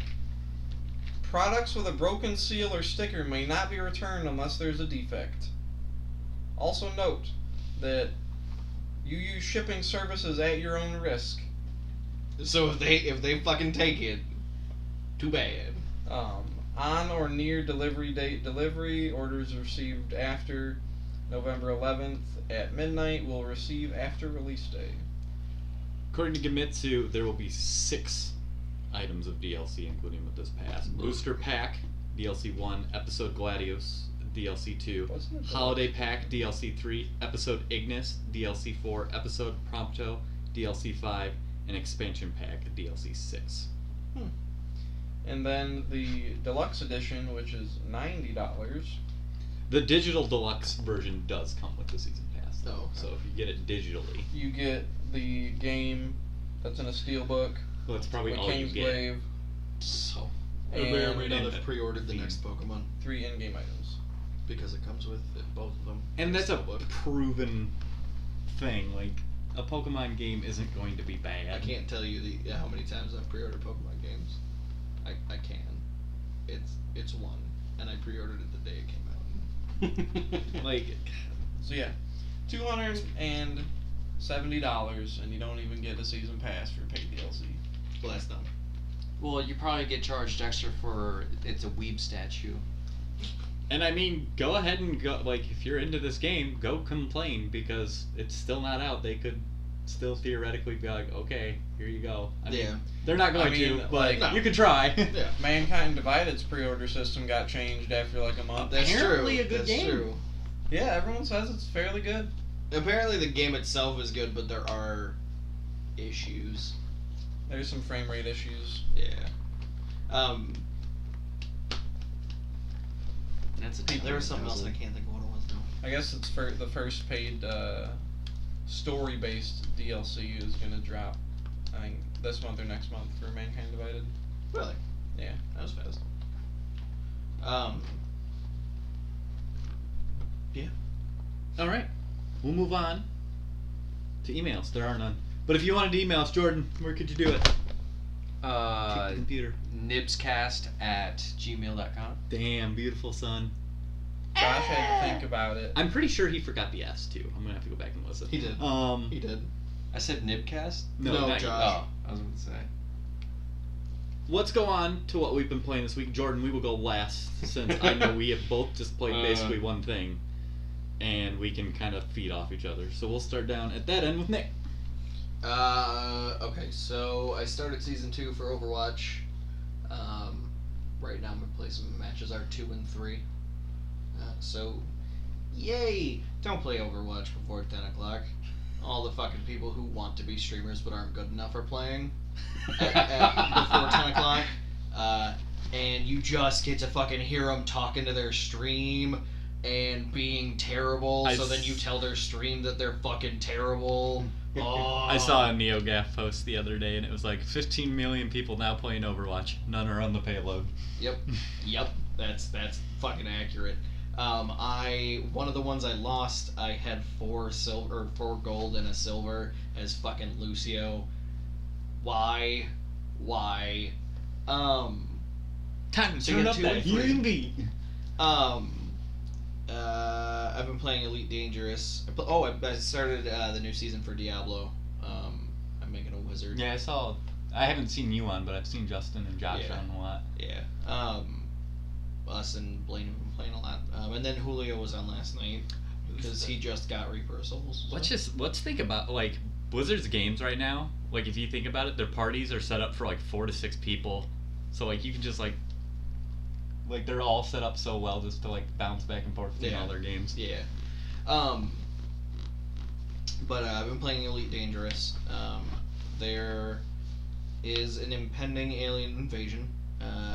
products with a broken seal or sticker may not be returned unless there's a defect. Also note that you use shipping services at your own risk. So if they fucking take it, too bad. On or near delivery date delivery, orders received after November 11th at midnight will receive after release day. According to Gemitsu, there will be 6 items of DLC, including with this pass. Booster Pack, DLC 1, Episode Gladius, DLC 2, Wasn't it Holiday Pack, DLC 3, Episode Ignis, DLC 4, Episode Prompto, DLC 5, and Expansion Pack, DLC 6. And then the deluxe edition, which is $90. The digital deluxe version does come with the season pass, though. Oh, okay. So if you get it digitally, You get the game that's in a steelbook. well, it's probably with all you get. Kingsglaive, So I and may or may not and have pre-ordered the theme. next Pokemon 3 in-game items. because it comes with both of them. And that's a Steelbook. proven thing. Like, a Pokemon game isn't going to be bad. I can't tell you how many times I've pre-ordered Pokemon games. I can. It's one, and I pre-ordered it the day it came out. Like, So yeah, $270, and you don't even get a season pass for paid DLC. Well, that's dumb. Well, you probably get charged extra for it's a weeb statue. And I mean, go ahead and go. Like, if you're into this game, go complain because it's still not out. They could still theoretically be like, okay, here you go. I mean, they're not going to, but no. you can try. Yeah. Mankind Divided's pre-order system got changed after like a month. That's Apparently true. a good That's game. True. Yeah, everyone says it's fairly good. Apparently, the game itself is good, but there are issues. There's some frame rate issues. Yeah. That's a There was something else, and I can't think of what it was now. I guess it's for the first paid story-based DLC is gonna drop. I think this month or next month for Mankind Divided. Really? Yeah. That was fast. Yeah. All right, we'll move on to emails. There are none. But if you wanted to email us, Jordan, where could you do it? Keep the computer. NIBScast@gmail.com. Damn, beautiful son. Josh had to think about it. I'm pretty sure he forgot the S too. I'm gonna have to go back and listen. He did. He did. I said Nibcast? No, No, not Josh. you. Oh, I was going to say. Let's go on to what we've been playing this week. Jordan, we will go last since I know we have both just played basically one thing, and we can kind of feed off each other. So we'll start down at that end with Nick. Okay, so I started season 2 for Overwatch. Right now I'm gonna play some matches are 2 and 3. So, yay! Don't play Overwatch before 10 o'clock. All the fucking people who want to be streamers but aren't good enough are playing before 10 o'clock. And you just get to fucking hear them talking to their stream and being terrible, so then you tell their stream that they're fucking terrible. Oh. I saw a NeoGaf post the other day, and it was like 15 million people now playing Overwatch. None are on the payload. Yep, that's fucking accurate. One of the ones I lost, I had 4 gold and a silver as fucking Lucio. Why? Time to So turn you up got 2 that and 3. healing beat. I've been playing Elite Dangerous. I started the new season for Diablo. I'm making a wizard. Yeah, I haven't seen you on, but I've seen Justin and Josh Yeah. on a lot. Yeah. Us and Blaine have been playing a lot. And then Julio was on last night because he just got Reaper of Souls. So. Let's think about like Blizzard's games right now. Like if you think about it, their parties are set up for like 4 to 6 people. So like you can just like they're all set up so well just to like bounce back and forth between all their games. Yeah. But I've been playing Elite Dangerous. There is an impending alien invasion.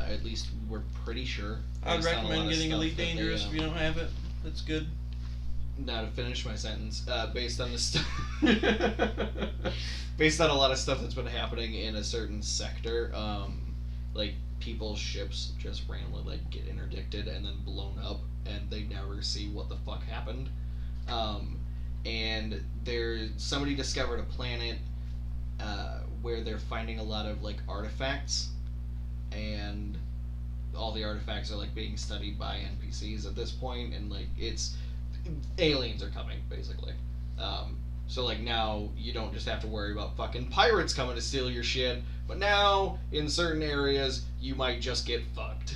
At least we're pretty sure. I'd based on a lot recommend of getting stuff Elite that they, Dangerous if you don't have it. It's good. Now to finish my sentence, based on the based on a lot of stuff that's been happening in a certain sector, like people's ships just randomly like get interdicted and then blown up, and they never see what the fuck happened. And somebody discovered a planet where they're finding a lot of like artifacts, and all the artifacts are like being studied by NPCs at this point, and like aliens are coming basically. So like now you don't just have to worry about fucking pirates coming to steal your shit, but now in certain areas you might just get fucked.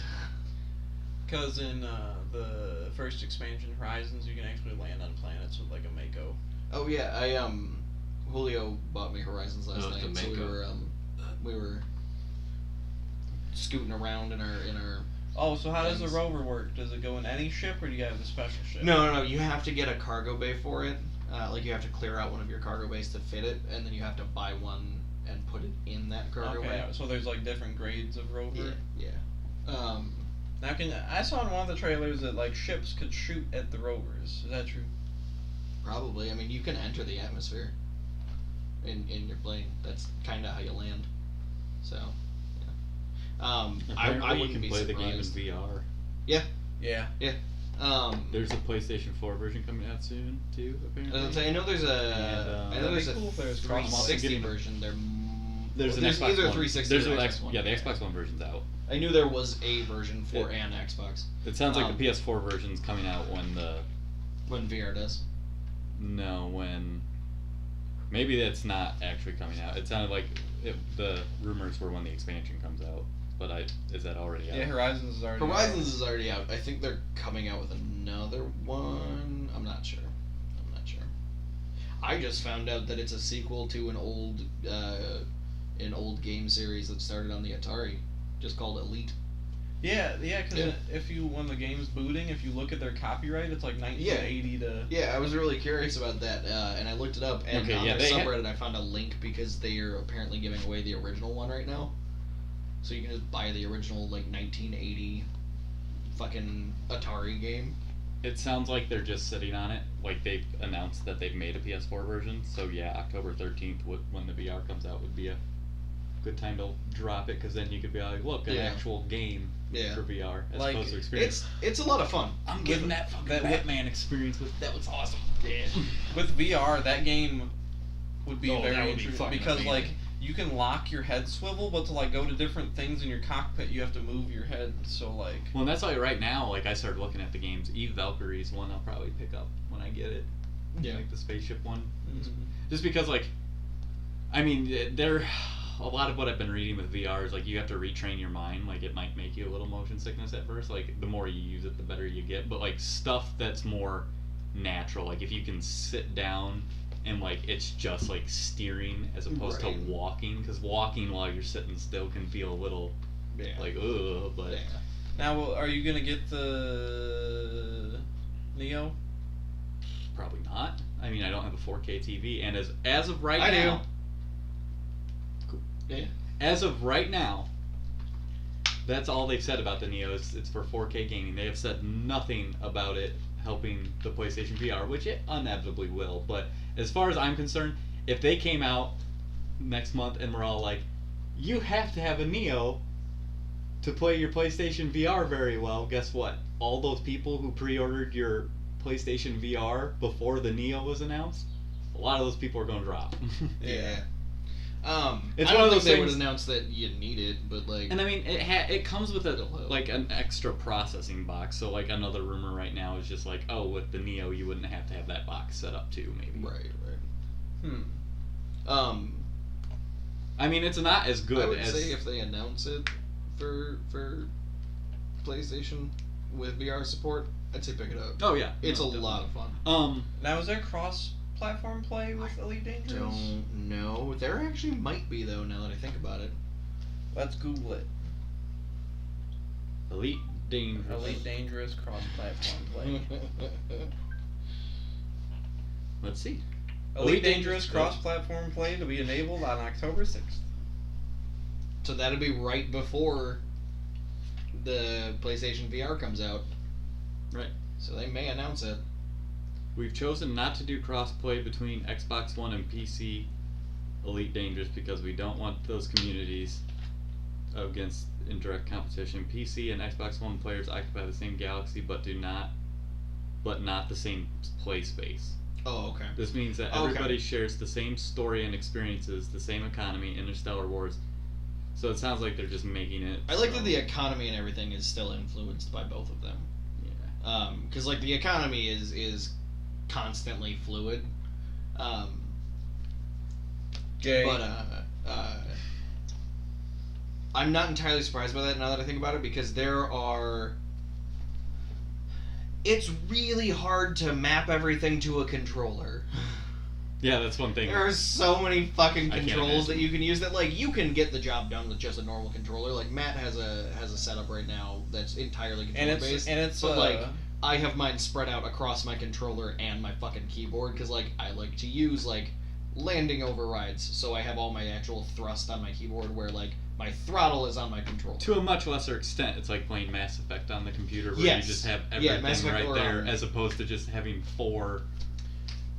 Because in the first expansion, Horizons, you can actually land on planets with like a Mako. Oh yeah, Julio bought me Horizons last night, so we were scooting around in our. Oh, so how does the things. rover work? Does it go in any ship, or do you have a special ship? No. You have to get a cargo bay for it. Like you have to clear out one of your cargo bays to fit it, and then you have to buy one and put it in that cargo bay. So there's like different grades of rover. Yeah. Now, I saw in one of the trailers that like ships could shoot at the rovers. Is that true? Probably. I mean, you can enter the atmosphere in your plane. That's kind of how you land. So, yeah. I you wouldn't can be play the game in surprised. VR. Yeah. There's a PlayStation 4 version coming out soon too. Apparently. I know there's That'd be cool if there was cross-play. 360 version. There's either Xbox 360 There's or an Xbox One. the Xbox One version's out. I knew there was a version for an Xbox. It sounds like the PS4 version's coming out when VR does. maybe that's not actually coming out. It sounded like the rumors were when the expansion comes out, but is that already out? Yeah, Horizons is already Horizons is already out. I think they're coming out with another one. I'm not sure. I just found out that it's a sequel to an old game series that started on the Atari, just called Elite. Yeah, because when the game's booting, if you look at their copyright, it's like 1980 to... Yeah, I was really curious about that, and I looked it up, and on their subreddit I found a link because they are apparently giving away the original one right now. So you can just buy the original, 1980 fucking Atari game. It sounds like they're just sitting on it. Like, they've announced that they've made a PS4 version. So, yeah, October 13th, when the VR comes out, would be a good time to drop it, because then you could be like, look, an actual game for VR, as opposed to experience. It's a lot of fun. I'm getting that fucking Batman experience. That was awesome. Yeah. With VR, that game would be that very would be interesting, fucking because, amazing. you can lock your head swivel, but to, go to different things in your cockpit, you have to move your head, so, Well, and that's why right now, I started looking at the games. Eve Valkyrie's one I'll probably pick up when I get it. Yeah. Like the spaceship one. Mhm. Just because, they're... A lot of what I've been reading with VR is, you have to retrain your mind. It might make you a little motion sickness at first. The more you use it, the better you get. But, stuff that's more natural. If you can sit down and, it's just, steering as opposed to walking. Because walking while you're sitting still can feel a little, ugh, but... Yeah. Now, are you going to get the Neo? Probably not. I don't have a 4K TV. And as of right I now... do. Yeah. As of right now, that's all they've said about the Neo. It's for 4K gaming. They have said nothing about it helping the PlayStation VR, which it inevitably will. But as far as I'm concerned, if they came out next month and we're all like, you have to have a Neo to play your PlayStation VR very well, guess what? All those people who pre-ordered your PlayStation VR before the Neo was announced, a lot of those people are going to drop. Yeah. It's I one don't of think those they things- would announce that you need it, but And it comes with an extra processing box. So another rumor right now is just with the Neo you wouldn't have to have that box set up too, maybe. Right. It's not as good I would as say if they announce it for PlayStation with VR support, I'd say pick it up. Oh yeah, It's no, a lot of definitely. fun. Now, is there cross-platform play with Elite Dangerous? Don't know. There actually might be though. Now that I think about it. Let's Google it. Elite Dangerous. Elite Dangerous cross-platform play. Let's see. Elite Dangerous cross-platform play to be enabled on October 6th. So that'll be right before the PlayStation VR comes out. Right. So they may announce it. We've chosen not to do crossplay between Xbox One and PC Elite Dangerous because we don't want those communities against in direct competition. PC and Xbox One players occupy the same galaxy but not the same play space. Oh, okay. This means that everybody shares the same story and experiences, the same economy, Interstellar Wars. So it sounds like they're just making it. I like that the economy and everything is still influenced by both of them. Yeah. Because the economy is constantly fluid. Gay. But I'm not entirely surprised by that now that I think about it, because it's really hard to map everything to a controller. Yeah, that's one thing. There are so many fucking I can't controls that imagine. you can use that you can get the job done with just a normal controller. Matt has a setup right now that's entirely controller based. But I have mine spread out across my controller and my fucking keyboard because I like to use landing overrides, so I have all my actual thrust on my keyboard where my throttle is on my controller. To a much lesser extent, it's like playing Mass Effect on the computer where Yes. you just have Yeah, everything Mass Effect right or, there as opposed to just having 4.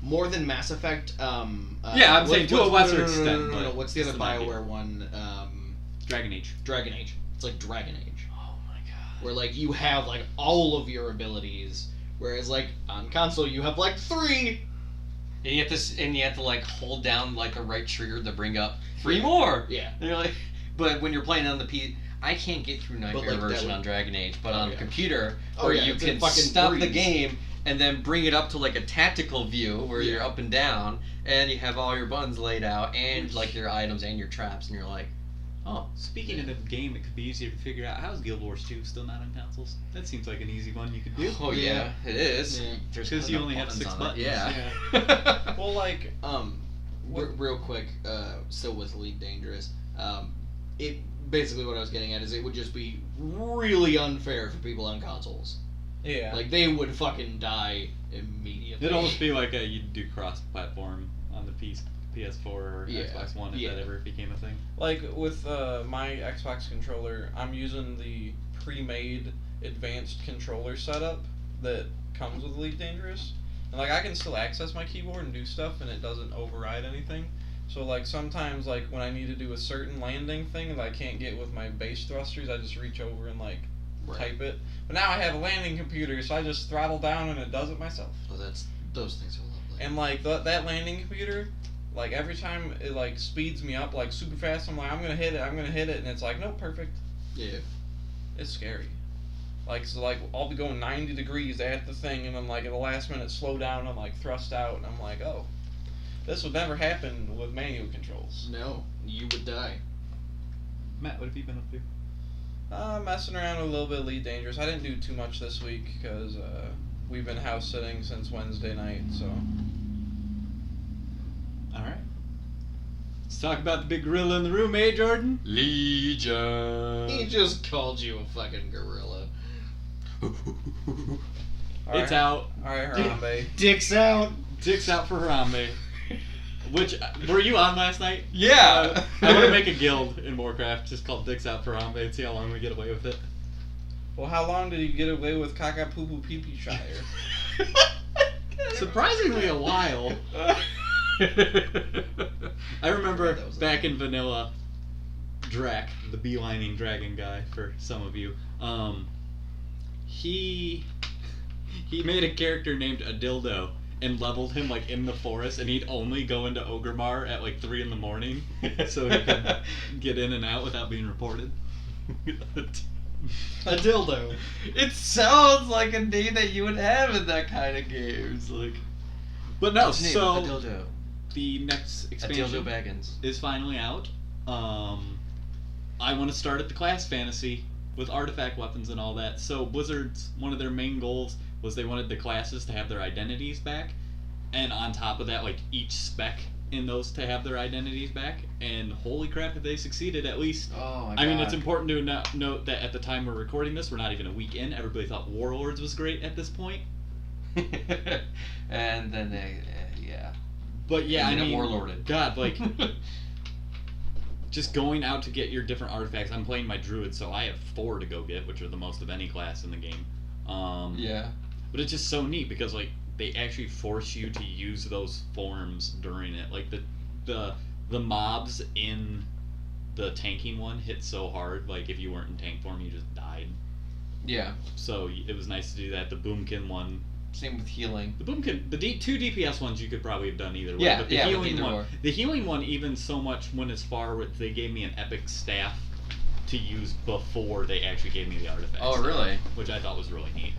More than Mass Effect. Yeah, I'm saying to a lesser extent, No, but what's the other it's an idea. BioWare one? Dragon Age. Dragon Age. It's like Dragon Age. Oh my god. Where you have all of your abilities, whereas on console you have 3. And you have to hold down the right trigger to bring up 3 more. Yeah. And you're but when you're playing on the I can't get through But, Nightmare like, that version would- on Dragon Age, but Oh, on yeah. computer, Oh, where yeah, you it's a can fucking stop the breeze. game and then bring it up to like a tactical view where you're Yeah. up and down, and you have all your buttons laid out and like your items and your traps, and you're like, oh. Speaking of the game, it could be easier to figure out. How's Guild Wars 2 still not on consoles? That seems like an easy one you could do. Oh yeah, it is. Yeah. There's 'Cause you enough only have buttons 6 on it. buttons. Yeah. Well, like, Real quick, still with Elite Dangerous. It basically what I was getting at is it would just be really unfair for people on consoles. yeah. Like they would fucking die immediately. It'd almost be like you'd do cross-platform on the PS4 or Yeah. Xbox One if Yeah. that ever became a thing. Like with my Xbox controller, I'm using the pre-made advanced controller setup that comes with Elite Dangerous, and like I can still access my keyboard and do stuff, and it doesn't override anything. So like sometimes like when I need to do a certain landing thing that I can't get with my base thrusters, I just reach over and like type it. But now I have a landing computer, so I just throttle down and it does it myself. Oh, those things are lovely. And like that landing computer, like every time it like speeds me up like super fast, I'm like I'm gonna hit it, and it's like nope, perfect. Yeah. It's scary. Like so like I'll be going 90 degrees at the thing, and then like at the last minute slow down and like thrust out, and I'm like oh, this would never happen with manual controls. No, you would die. Matt, what have you been up to? Messing around with a little bit of Elite Dangerous. I didn't do too much this week because we've been house sitting since Wednesday night, so. Alright. Let's talk about the big gorilla in the room, eh, Jordan? Legion. He just called you a fucking gorilla. It's out. Alright, Harambe. Dick's out. Dick's out for Harambe. Which, were you on last night? Yeah. I want to make a guild in Warcraft just called Dick's Out for Harambe and see how long we get away with it. Well, how long did you get away with Kaka Poo Poo Pee Pee Shire? Surprisingly a while. I remember That was back in vanilla, Drac, the beelining dragon guy for some of you, he made a character named a dildo and leveled him like in the forest, and he'd only go into Ogremar at like 3 in the morning so he could get in and out without being reported. A dildo. It sounds like a name that you would have in that kind of games, like. But no, What's his name? so A dildo. the next A dildo expansion Baggins. is finally out. I want to start at the class fantasy with artifact weapons and all that. So Blizzard's one of their main goals was they wanted the classes to have their identities back, and on top of that, like each spec in those to have their identities back. And holy crap, have they succeeded? At least. Oh my god. I mean, it's important to note that at the time we're recording this, we're not even a week in. Everybody thought Warlords was great at this point. And then they, yeah. But yeah, I And then it mean, warlorded. God, like, just going out to get your different artifacts. I'm playing my druid, so I have 4 to go get, which are the most of any class in the game. Yeah. But it's just so neat because like they actually force you to use those forms during it. Like the mobs in the tanking one hit so hard. Like if you weren't in tank form, you just died. Yeah. So it was nice to do that. The Boomkin one. Same with healing. The Boomkin, the 2 DPS ones you could probably have done either way. Yeah, but the yeah, with healing either one, or. the healing one even so much went as far with they gave me an epic staff to use before they actually gave me the artifacts. Oh, really? Which I thought was really neat.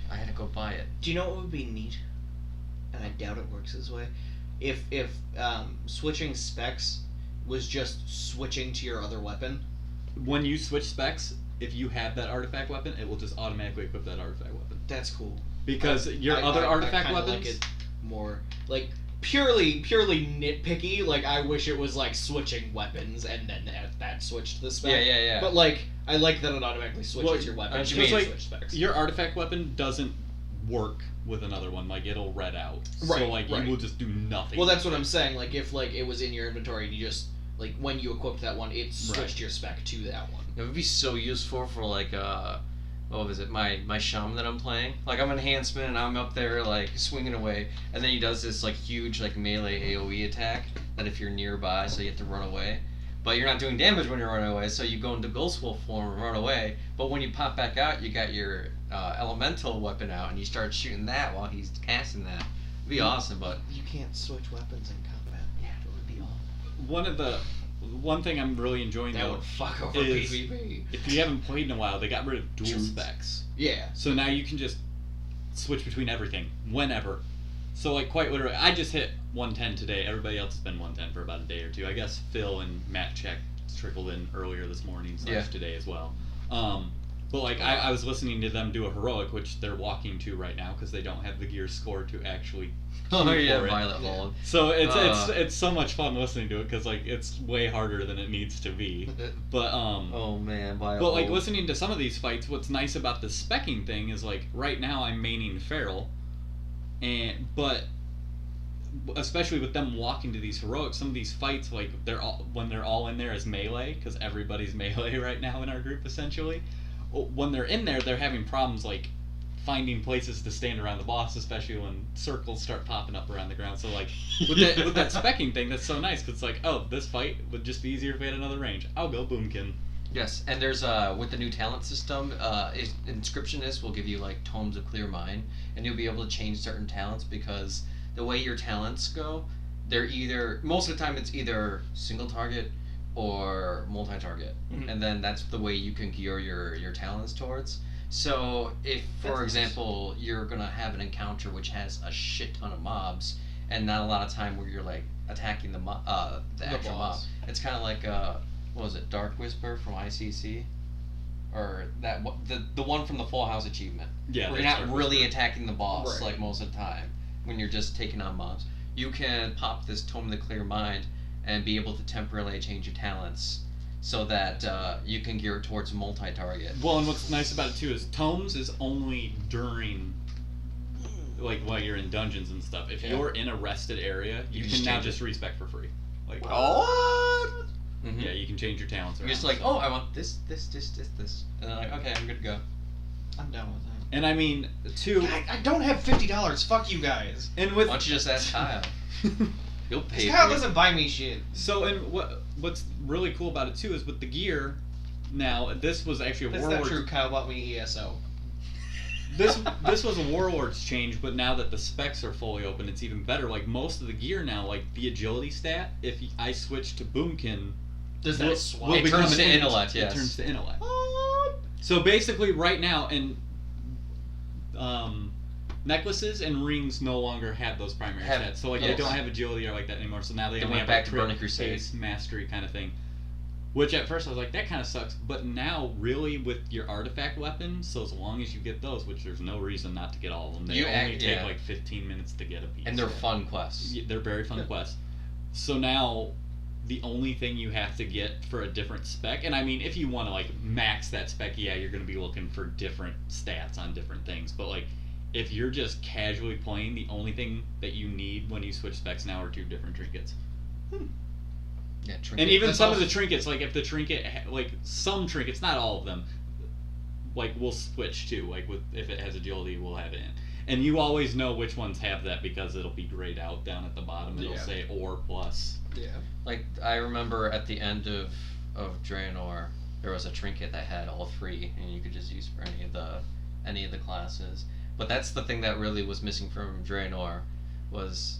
I had to go buy it. Do you know what would be neat? And I doubt it works this way. If switching specs was just switching to your other weapon. When you switch specs, if you have that artifact weapon, it will just automatically equip that artifact weapon. That's cool. Because your other artifact I kinda weapons. like it more like purely nitpicky. Like I wish it was like switching weapons and then that switched the spec. Yeah. But like I like that it automatically switches Well, your weapon. aren't you You Because mean- can like switch specs. your artifact weapon doesn't work with another one. Like it'll red out. So Right, like right. you will just do nothing. Well, that's what I'm saying. Like if like it was in your inventory and you just like when you equipped that one, it switched your spec to that one. It would be so useful for like what was it? My shaman that I'm playing. Like I'm enhancement and I'm up there like swinging away, and then he does this like huge like melee AOE attack that if you're nearby, so you have to run away. But you're not doing damage when you're running away, so you go into Ghost Wolf form and run away. But when you pop back out, you got your elemental weapon out, and you start shooting that while he's casting that. It'd be awesome, but You can't switch weapons in combat. yeah, it would be awesome. one of the one thing I'm really enjoying That though would fuck over is PvP. if you haven't played in a while, they got rid of dual Truth. specs. Yeah. So now you can just switch between everything whenever. So like quite literally, I just hit 110 today. Everybody else has been 110 for about a day or two. I guess Phil and Matt Czech trickled in earlier this morning / today as well. But like I was listening to them do a heroic, which they're walking to right now because they don't have the gear score to actually. Oh queue yeah, for it. Violet Mold. So it's so much fun listening to it because like it's way harder than it needs to be. But Oh man, Violet but like Mold. listening to some of these fights, what's nice about the specking thing is like right now I'm maining Feral, but especially with them walking to these heroics, some of these fights like when they're all in there as melee because everybody's melee right now in our group essentially. When they're in there, they're having problems like finding places to stand around the boss, especially when circles start popping up around the ground. So like with that specking thing, that's so nice because it's like, oh, this fight would just be easier if we had another range. I'll go Boomkin. Yes, and there's with the new talent system, Inscriptionist will give you like tomes of clear mind, and you'll be able to change certain talents because the way your talents go, they're either most of the time it's either single target or multi-target, and then that's the way you can gear your talents towards. So if, for example, you're gonna have an encounter which has a shit ton of mobs and not a lot of time where you're like attacking the actual mob, it's kind of like what was it, Dark Whisper from ICC, or that the one from the Full House achievement. Yeah, where you're not Dark really Whisper. attacking the boss Right. like most of the time when you're just taking on mobs. You can pop this Tome of the Clear Mind and be able to temporarily change your talents so that you can gear it towards multi-target. Well, and what's nice about it too is tomes is only during like while you're in dungeons and stuff. If you're in a rested area, you just can now change just respec for free. Like What? yeah, you can change your talents You're around. just like, oh, I want this, and then like, okay, I'm good to go. I'm down with that. And I mean, too, I don't have $50. Fuck you guys. and with Why don't you just ask Kyle? He'll pay Kyle for it. doesn't buy me shit. so and what's really cool about it too is with the gear. Now this was actually a That's not Warlords. true. Kyle bought me ESO. This was a Warlords change, but now that the specs are fully open, it's even better. Like most of the gear now, like the agility stat, if I switch to Boomkin, Does will- that swap? will It become turns to an intellect, yes. It turns to intellect. So basically, right now, and necklaces and rings no longer have those primary stats. So like they don't have agility or like that anymore. So now they only went have back like to crit, Burning Crusade. pace, mastery kind of thing. Which at first I was like, that kind of sucks. But now, really, with your artifact weapons, so as long as you get those, which there's no reason not to get all of them, they You only act- take yeah. like 15 minutes to get a piece. And they're fun quests. Yeah, they're very fun quests. So now, the only thing you have to get for a different spec, and I mean, if you want to like max that spec, yeah, you're going to be looking for different stats on different things. But like, if you're just casually playing, the only thing that you need when you switch specs now are 2 different trinkets. Yeah, trinket. And even That's some of awesome. the trinkets, like if the trinket, like some trinkets, not all of them, like we'll switch to. Like with if it has agility, we'll have it in. And you always know which ones have that because it'll be grayed out down at the bottom. It'll Yeah. say or plus. Yeah. Like I remember at the end of Draenor, there was a trinket that had all 3, and you could just use for any of the classes. But that's the thing that really was missing from Draenor, was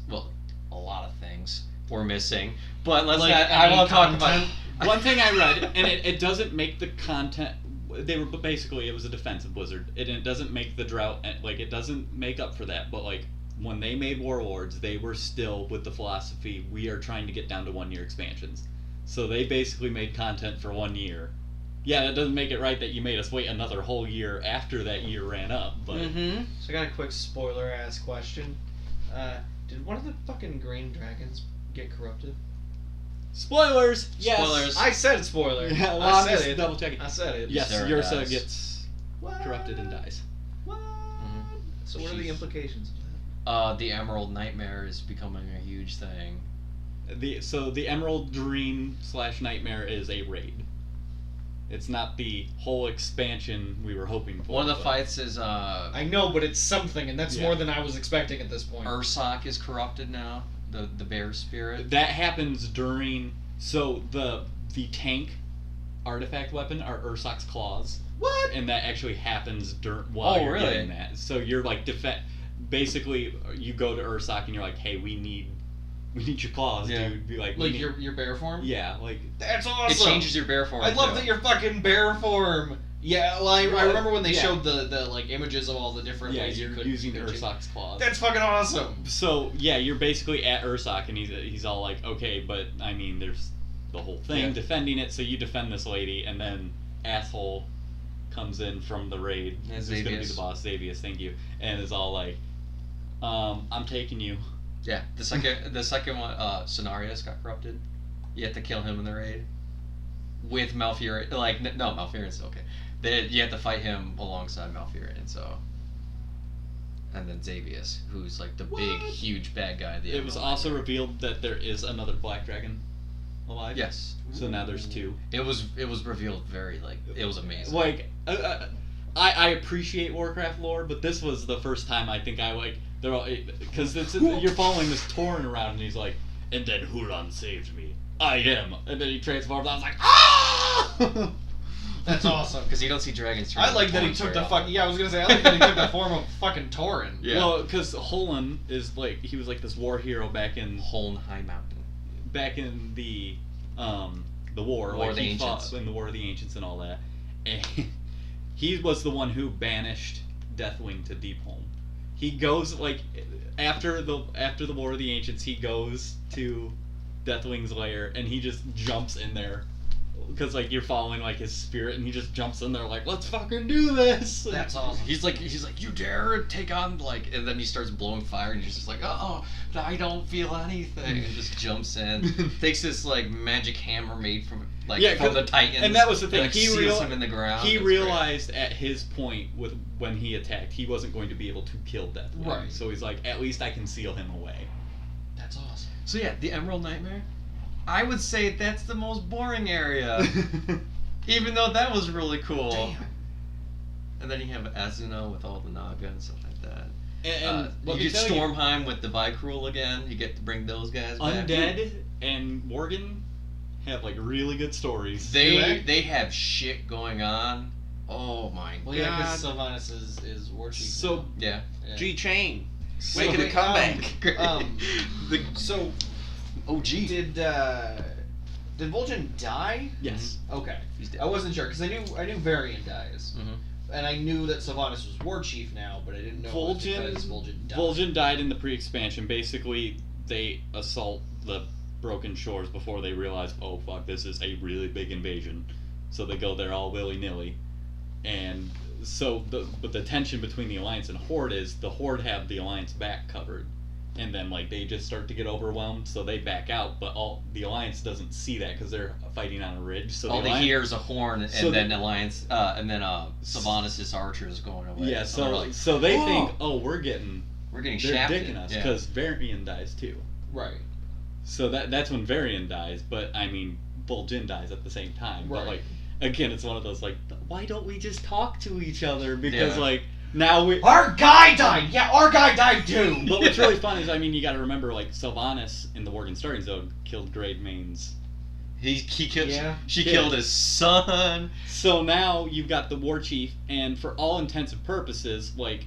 a lot of things were missing. But let's Like not. I any won't talk about. content? One thing I read, and it doesn't make the content. They were basically it was a defensive blizzard. It doesn't make the drought like it doesn't make up for that. But like when they made Warlords, they were still with the philosophy we are trying to get down to 1-year expansions. So they basically made content for 1 year. Yeah, that doesn't make it right that you made us wait another whole year after that year ran up. But So I got a quick spoiler ass question. Did one of the fucking green dragons get corrupted? spoilers. Yes. Spoilers. I said spoiler. Yeah, well, I I'm said just it. double checking. I said it. Yes, Sarah Ursa dies. gets What? corrupted and dies. What? So what are the She's- implications of that? The Emerald Nightmare is becoming a huge thing. The Emerald Dream / Nightmare is a raid. It's not the whole expansion we were hoping for. One of the but- fights is I know, but it's something, and that's Yeah. more than I was expecting at this point. Ursak is corrupted now. The bear spirit. That happens during. So the tank artifact weapon are Ursak's claws. What? And that actually happens while Oh, you're really? getting that. So you're like basically you go to Ursak and you're like, hey, we need we need your claws, Yeah. dude. Be like, we Like need- your bear form. yeah, like That's awesome. It changes your bear form. I love too. that you're fucking bear form. Yeah, well, I remember when they Yeah. showed the like images of all the different yeah, ways you're you could using you could change- Ursoc's claws. That's fucking awesome. So yeah, you're basically at Ursoc, and he's all like, okay, but I mean, there's the whole thing Yeah. defending it. So you defend this lady, and then asshole comes in from the raid. Yeah, Who's gonna be Xavius. the boss? Xavius, thank you. And is all like, I'm taking you. Yeah, the second one, Cenarius got corrupted. You have to kill him in the raid. With Malfurion, like no, Malfurion's okay. You have to fight him alongside Malfurion, so. And then Xavius, who's like the big, What? huge bad guy. It was also revealed that there is another black dragon alive. Yes, So now there's two. it was revealed very it was amazing. Like, I appreciate Warcraft lore, but this was the first time I think I like they're all because you're following this Tauren around, and he's like, and then Huron saved me. I am, and then he transforms. I was like, ah! That's awesome. Because you don't see dragons. turn I like into that he horns took very the often. fucking. Yeah, I was gonna say I like that he took the form of fucking Tauren. Yeah. Well, because Holon is like he was like this war hero back in Holnheim Mountain. the war War like of the he Ancients. fought in the War of the Ancients and all that, and he was the one who banished Deathwing to Deepholm. He goes like after the War of the Ancients, he goes to Deathwing's lair and he just jumps in there because like you're following like his spirit, and he just jumps in there like, let's fucking do this. That's awesome. He's like, you dare take on like, and then he starts blowing fire, and he's just like, oh, I don't feel anything, and just jumps in, takes this like magic hammer made from from the Titans, and that was the thing. Like, He seals him in the ground. He It's realized at his point when he attacked, he wasn't going to be able to kill Deathwing. Right. So he's like, at least I can seal him away. That's awesome. great. So yeah, the Emerald Nightmare. I would say that's the most boring area, even though that was really cool. Damn. And then you have Azuna with all the Naga and stuff like that. And let me you get tell you, Stormheim with the Vicruel again. You get to bring those guys back. Undead and Morgan have like really good stories. They have shit going on. Oh my Well, god. yeah, because Sylvanas is war chief. So now. Yeah. Yeah. G-Chain. So, Making a comeback. So OG. did Vol'jin die? yes. Okay, He's dead. I wasn't sure because I knew Varian dies, Mhm. and I knew that Sylvanas was war chief now, but I didn't know it was because Vol'jin died. Vol'jin died in the pre-expansion. Basically, they assault the Broken Shores before they realize, oh fuck, this is a really big invasion. So they go there all willy-nilly, and so the tension between the Alliance and Horde is the Horde have the Alliance back covered, and then like they just start to get overwhelmed, so they back out. But the Alliance doesn't see that because they're fighting on a ridge. So All the they Alliance, hear is a horn, and So then Alliance, and then Sylvanas' archers going away. yeah. So they're So like, so they "Oh, think, oh, we're getting we're getting they're shafted. dicking us Yeah. because Varian dies too. Right. So that's when Varian dies, but I mean, Vol'jin dies at the same time. But Right. like, again, it's one of those like, why don't we just talk to each other? Because Yeah. like now we. Our guy died. Yeah, our guy died too. But what's really fun is, I mean, you got to remember like Sylvanas in the Worgen Starting Zone killed Greydmane's. He killed. Yeah. She Kid. killed his son. So now you've got the War Chief, and for all intents and purposes, like.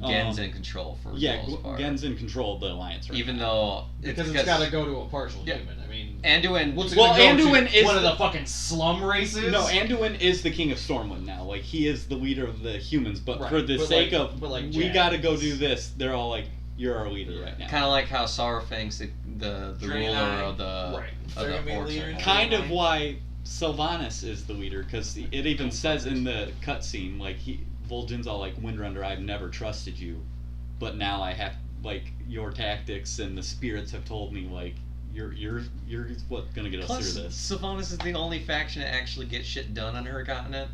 Gen's in control for Yeah, the most part. Gen's in control of the Alliance right Even now. though because it's got to go to a partial Yeah. human. I mean, Anduin. what's it Well, gonna go Anduin to? is one of the- the fucking slum races. No, Anduin is the king of Stormwind now. Like, he is the leader of the humans, but Right, for the but sake like- of, but like we Jack gotta go is- do this, they're all like, you're our leader right now. Kind of like how Saurfang's the Draenei. ruler of the Right. of They're the gonna be orcs leader right now. Kind of why Sylvanas is the leader, because it even says in the cutscene, like, Vol'jin's all like, Windrunner, I've never trusted you, but now I have, like, your tactics and the spirits have told me, like, you're what's gonna get us Plus, through this. Sylvanas is the only faction to actually get shit done on her continent.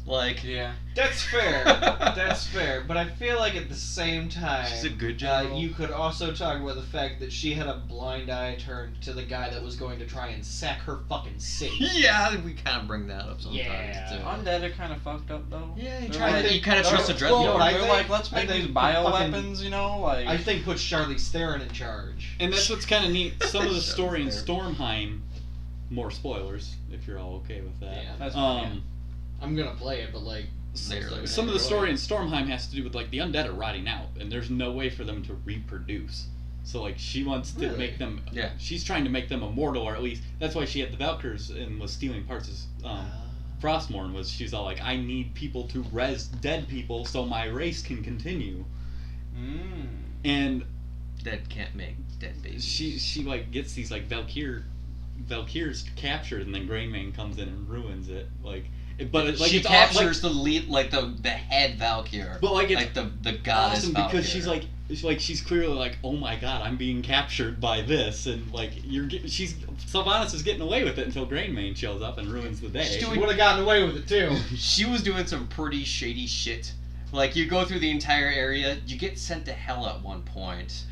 Like, Yeah. That's fair. That's fair. But I feel like at the same time, she's a good general. you could also talk about the fact that she had a blind eye turned to the guy that was going to try and sack her fucking city. Yeah, we kind of bring that up sometimes Yeah. too. Undead are kind of fucked up though. Yeah, you They're try like- to, you kind of they're- trust a well, dreadnought. I They're think- like, let's I make think these fucking- bioweapons, you know, like. I think put Charlize Theron in charge. And that's what's kind of neat. Some of the Shut story in there. Stormheim, more spoilers, if you're all okay with that. Yeah. That's fine, yeah. I'm gonna play it, but like Later. Some of the story in Stormheim has to do with like the undead are rotting out, and there's no way for them to reproduce. So like she wants to Really? make them. Yeah. She's trying to make them immortal, or at least that's why she had the Valkyrs and was stealing parts of Frostmourne. Was she's all like, I need people to res dead people so my race can continue. And Dead can't make dead babies. she like gets these like Valkyrs captured, and then Greymane comes in and ruins it. Like, but it, like she it's captures the lead, like the head Valkyr. But like it's like the goddess awesome Valkyr. because she's clearly like, oh my god, I'm being captured by this, and like Sylvanas is getting away with it until Greymane shows up and ruins the day. She's She would have gotten away with it too. She was doing some pretty shady shit. Like, you go through the entire area, you get sent to hell at one point.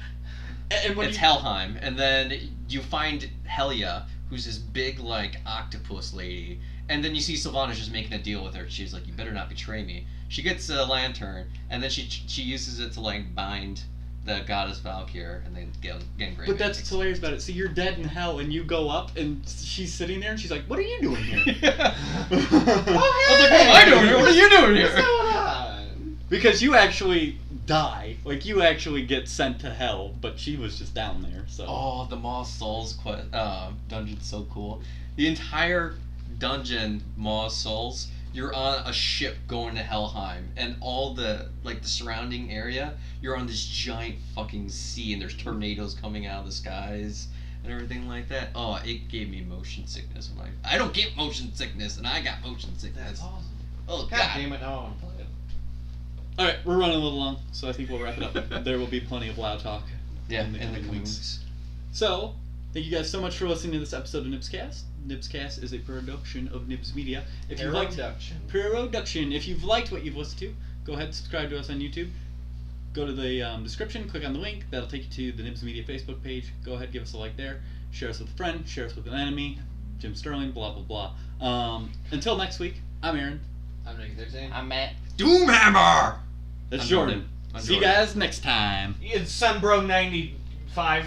and when It's Helheim, and then you find Helia, who's this big, like, octopus lady, and then you see Sylvanas just making a deal with her. She's like, you better not betray me. She gets a lantern, and then she uses it to, like, bind the goddess Valkyr, and then get Greymane. But that's what's hilarious about it. So you're dead in hell, and you go up, and she's sitting there, and she's like, "What are you doing here?" I was like, what am I doing here? What are you doing What's here? going on? Because you actually die, like you actually get sent to hell, but she was just down there. So Oh, the Maw Souls dungeon's so cool. The entire dungeon, Maw Souls, you're on a ship going to Helheim, and all the surrounding area, you're on this giant fucking sea, and there's tornadoes coming out of the skies and everything like that. Oh, it gave me motion sickness. I'm like, I don't get motion sickness, and I got motion sickness. That's awesome. Oh God god. damn it! Now I want to play it. all right, we're running a little long, so I think we'll wrap it up. There will be plenty of loud talk. Yeah, in the in the coming weeks. weeks. So, thank you guys so much for listening to this episode of NIBScast. NIBScast is a production of NIBSmedia. If you liked Production. If you've liked what you've listened to, go ahead and subscribe to us on YouTube. Go to the description, click on the link. That'll take you to the NIBSmedia Facebook page. Go ahead, give us a like there. Share us with a friend. Share us with an enemy. Jim Sterling, blah, blah, blah. Until next week, I'm Aaron. I'm Nick 13. I'm Matt. Doomhammer! That's I'm Jordan. I'm See you Jordan. guys next time. It's Sunbro 95.